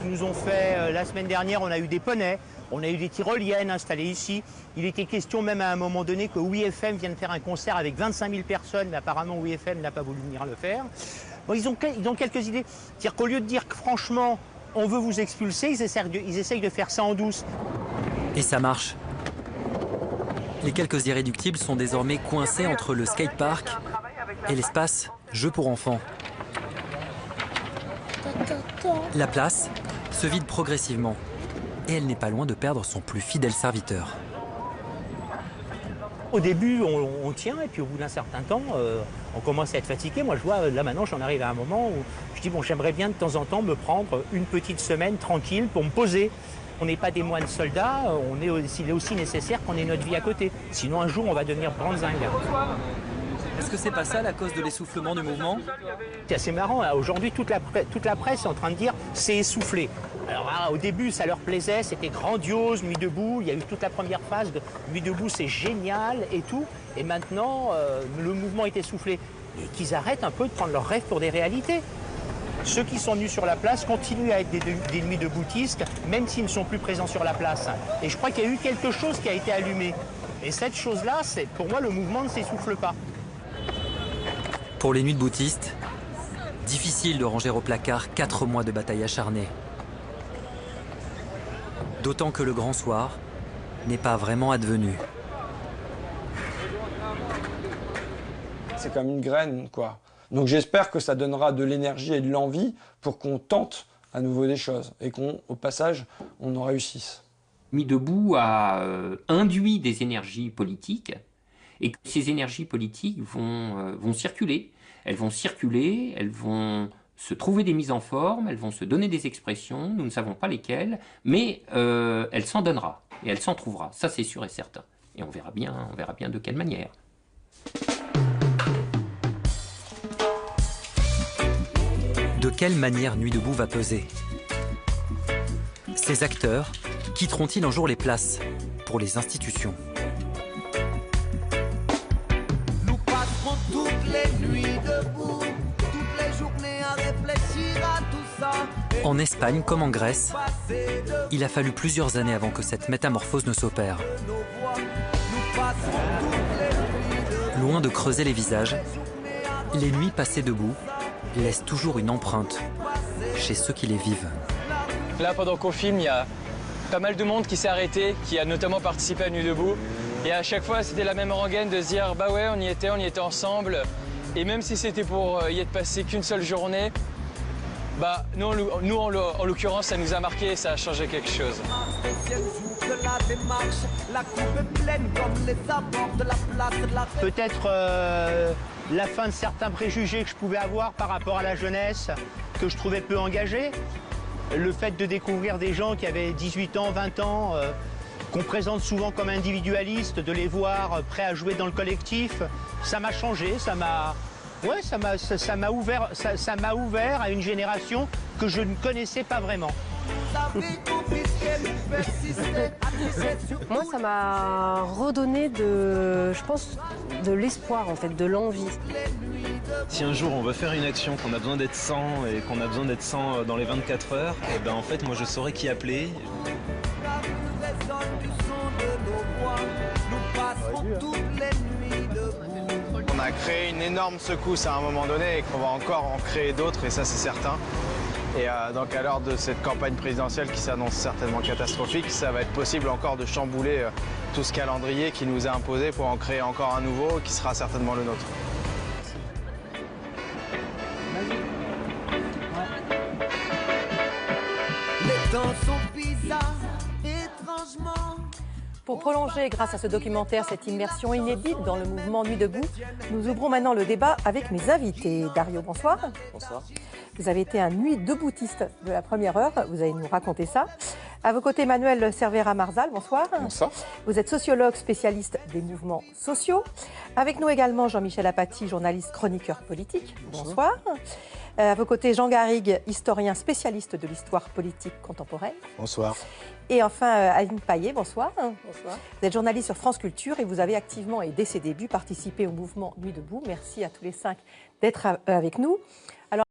Ils nous ont fait, la semaine dernière, on a eu des poneys, on a eu des tyroliennes installées ici. Il était question même à un moment donné que OUI-FM vienne faire un concert avec 25 000 personnes, mais apparemment OUI-FM n'a pas voulu venir le faire. Bon, ils ont quelques idées. C'est-à-dire qu'au lieu de dire que franchement, on veut vous expulser, ils essayent de faire ça en douce. Et ça marche. Les quelques irréductibles sont désormais coincés entre le skatepark et l'espace jeux pour enfants. La place se vide progressivement et elle n'est pas loin de perdre son plus fidèle serviteur. Au début, on tient et puis au bout d'un certain temps, on commence à être fatigué. Moi, je vois, là maintenant, j'en arrive à un moment où je dis, bon, j'aimerais bien de temps en temps me prendre une petite semaine tranquille pour me poser. On n'est pas des moines soldats, il est aussi nécessaire qu'on ait notre vie à côté. Sinon, un jour, on va devenir brandzingue. Est-ce que c'est pas ça la cause de l'essoufflement du mouvement? C'est assez marrant, hein. Aujourd'hui toute la presse est en train de dire c'est essoufflé. Alors au début ça leur plaisait, c'était grandiose, Nuit debout, il y a eu toute la première phase de Nuit debout, c'est génial et tout. Et maintenant le mouvement est essoufflé. Et qu'ils arrêtent un peu de prendre leurs rêves pour des réalités. Ceux qui sont venus sur la place continuent à être des nuits deboutistes, même s'ils ne sont plus présents sur la place. Et je crois qu'il y a eu quelque chose qui a été allumé. Et cette chose-là, pour moi, le mouvement ne s'essouffle pas. Pour les nuits de boutistes, difficile de ranger au placard 4 mois de bataille acharnée. D'autant que le grand soir n'est pas vraiment advenu. C'est comme une graine, quoi. Donc j'espère que ça donnera de l'énergie et de l'envie pour qu'on tente à nouveau des choses et qu'au passage, on en réussisse. Nuit debout a induit des énergies politiques et que ces énergies politiques vont circuler. Elles vont circuler, elles vont se trouver des mises en forme, elles vont se donner des expressions, nous ne savons pas lesquelles, mais elle s'en donnera et elle s'en trouvera, ça c'est sûr et certain. Et on verra bien de quelle manière. De quelle manière Nuit debout va peser? Ces acteurs quitteront-ils un jour les places pour les institutions? Nous passerons toutes les nuits debout, toutes les journées à réfléchir à tout ça. En Espagne comme en Grèce, il a fallu plusieurs années avant que cette métamorphose ne s'opère. Loin de creuser les visages, les nuits passées debout laissent toujours une empreinte chez ceux qui les vivent. Là, pendant qu'on filme, il y a pas mal de monde qui s'est arrêté, qui a notamment participé à Nuit debout. Et à chaque fois, c'était la même rengaine de se dire « bah ouais, on y était ensemble ». Et même si c'était pour y être passé qu'une seule journée, bah nous en l'occurrence, ça nous a marqué et ça a changé quelque chose. Peut-être la fin de certains préjugés que je pouvais avoir par rapport à la jeunesse, que je trouvais peu engagée. Le fait de découvrir des gens qui avaient 18 ans, 20 ans, qu'on présente souvent comme individualistes, de les voir prêts à jouer dans le collectif, ça m'a changé, ça m'a ouvert à une génération que je ne connaissais pas vraiment. Moi, ça m'a redonné je pense, de l'espoir, en fait, de l'envie. Si un jour on veut faire une action, qu'on a besoin d'être 100 et qu'on a besoin d'être 100 dans les 24 heures, et ben en fait, moi je saurais qui appeler. On a créé une énorme secousse à un moment donné et qu'on va encore en créer d'autres, et ça c'est certain. Et donc à l'heure de cette campagne présidentielle qui s'annonce certainement catastrophique, ça va être possible encore de chambouler tout ce calendrier qui nous est imposé pour en créer encore un nouveau qui sera certainement le nôtre. Les temps sont bizarres, étrangement. Pour prolonger, grâce à ce documentaire, cette immersion inédite dans le mouvement Nuit debout, nous ouvrons maintenant le débat avec mes invités. Dario, bonsoir. Bonsoir. Vous avez été un nuit deboutiste de la première heure, vous allez nous raconter ça. À vos côtés, Manuel Cervera-Marzal, bonsoir. Bonsoir. Vous êtes sociologue spécialiste des mouvements sociaux. Avec nous également Jean-Michel Apathy, journaliste chroniqueur politique. Bonsoir. À vos côtés, Jean Garrigue, historien spécialiste de l'histoire politique contemporaine. Bonsoir. Et enfin, Aline Paillet, bonsoir. Bonsoir. Vous êtes journaliste sur France Culture et vous avez activement et dès ses débuts participé au mouvement Nuit debout. Merci à tous les 5 d'être avec nous. Alors,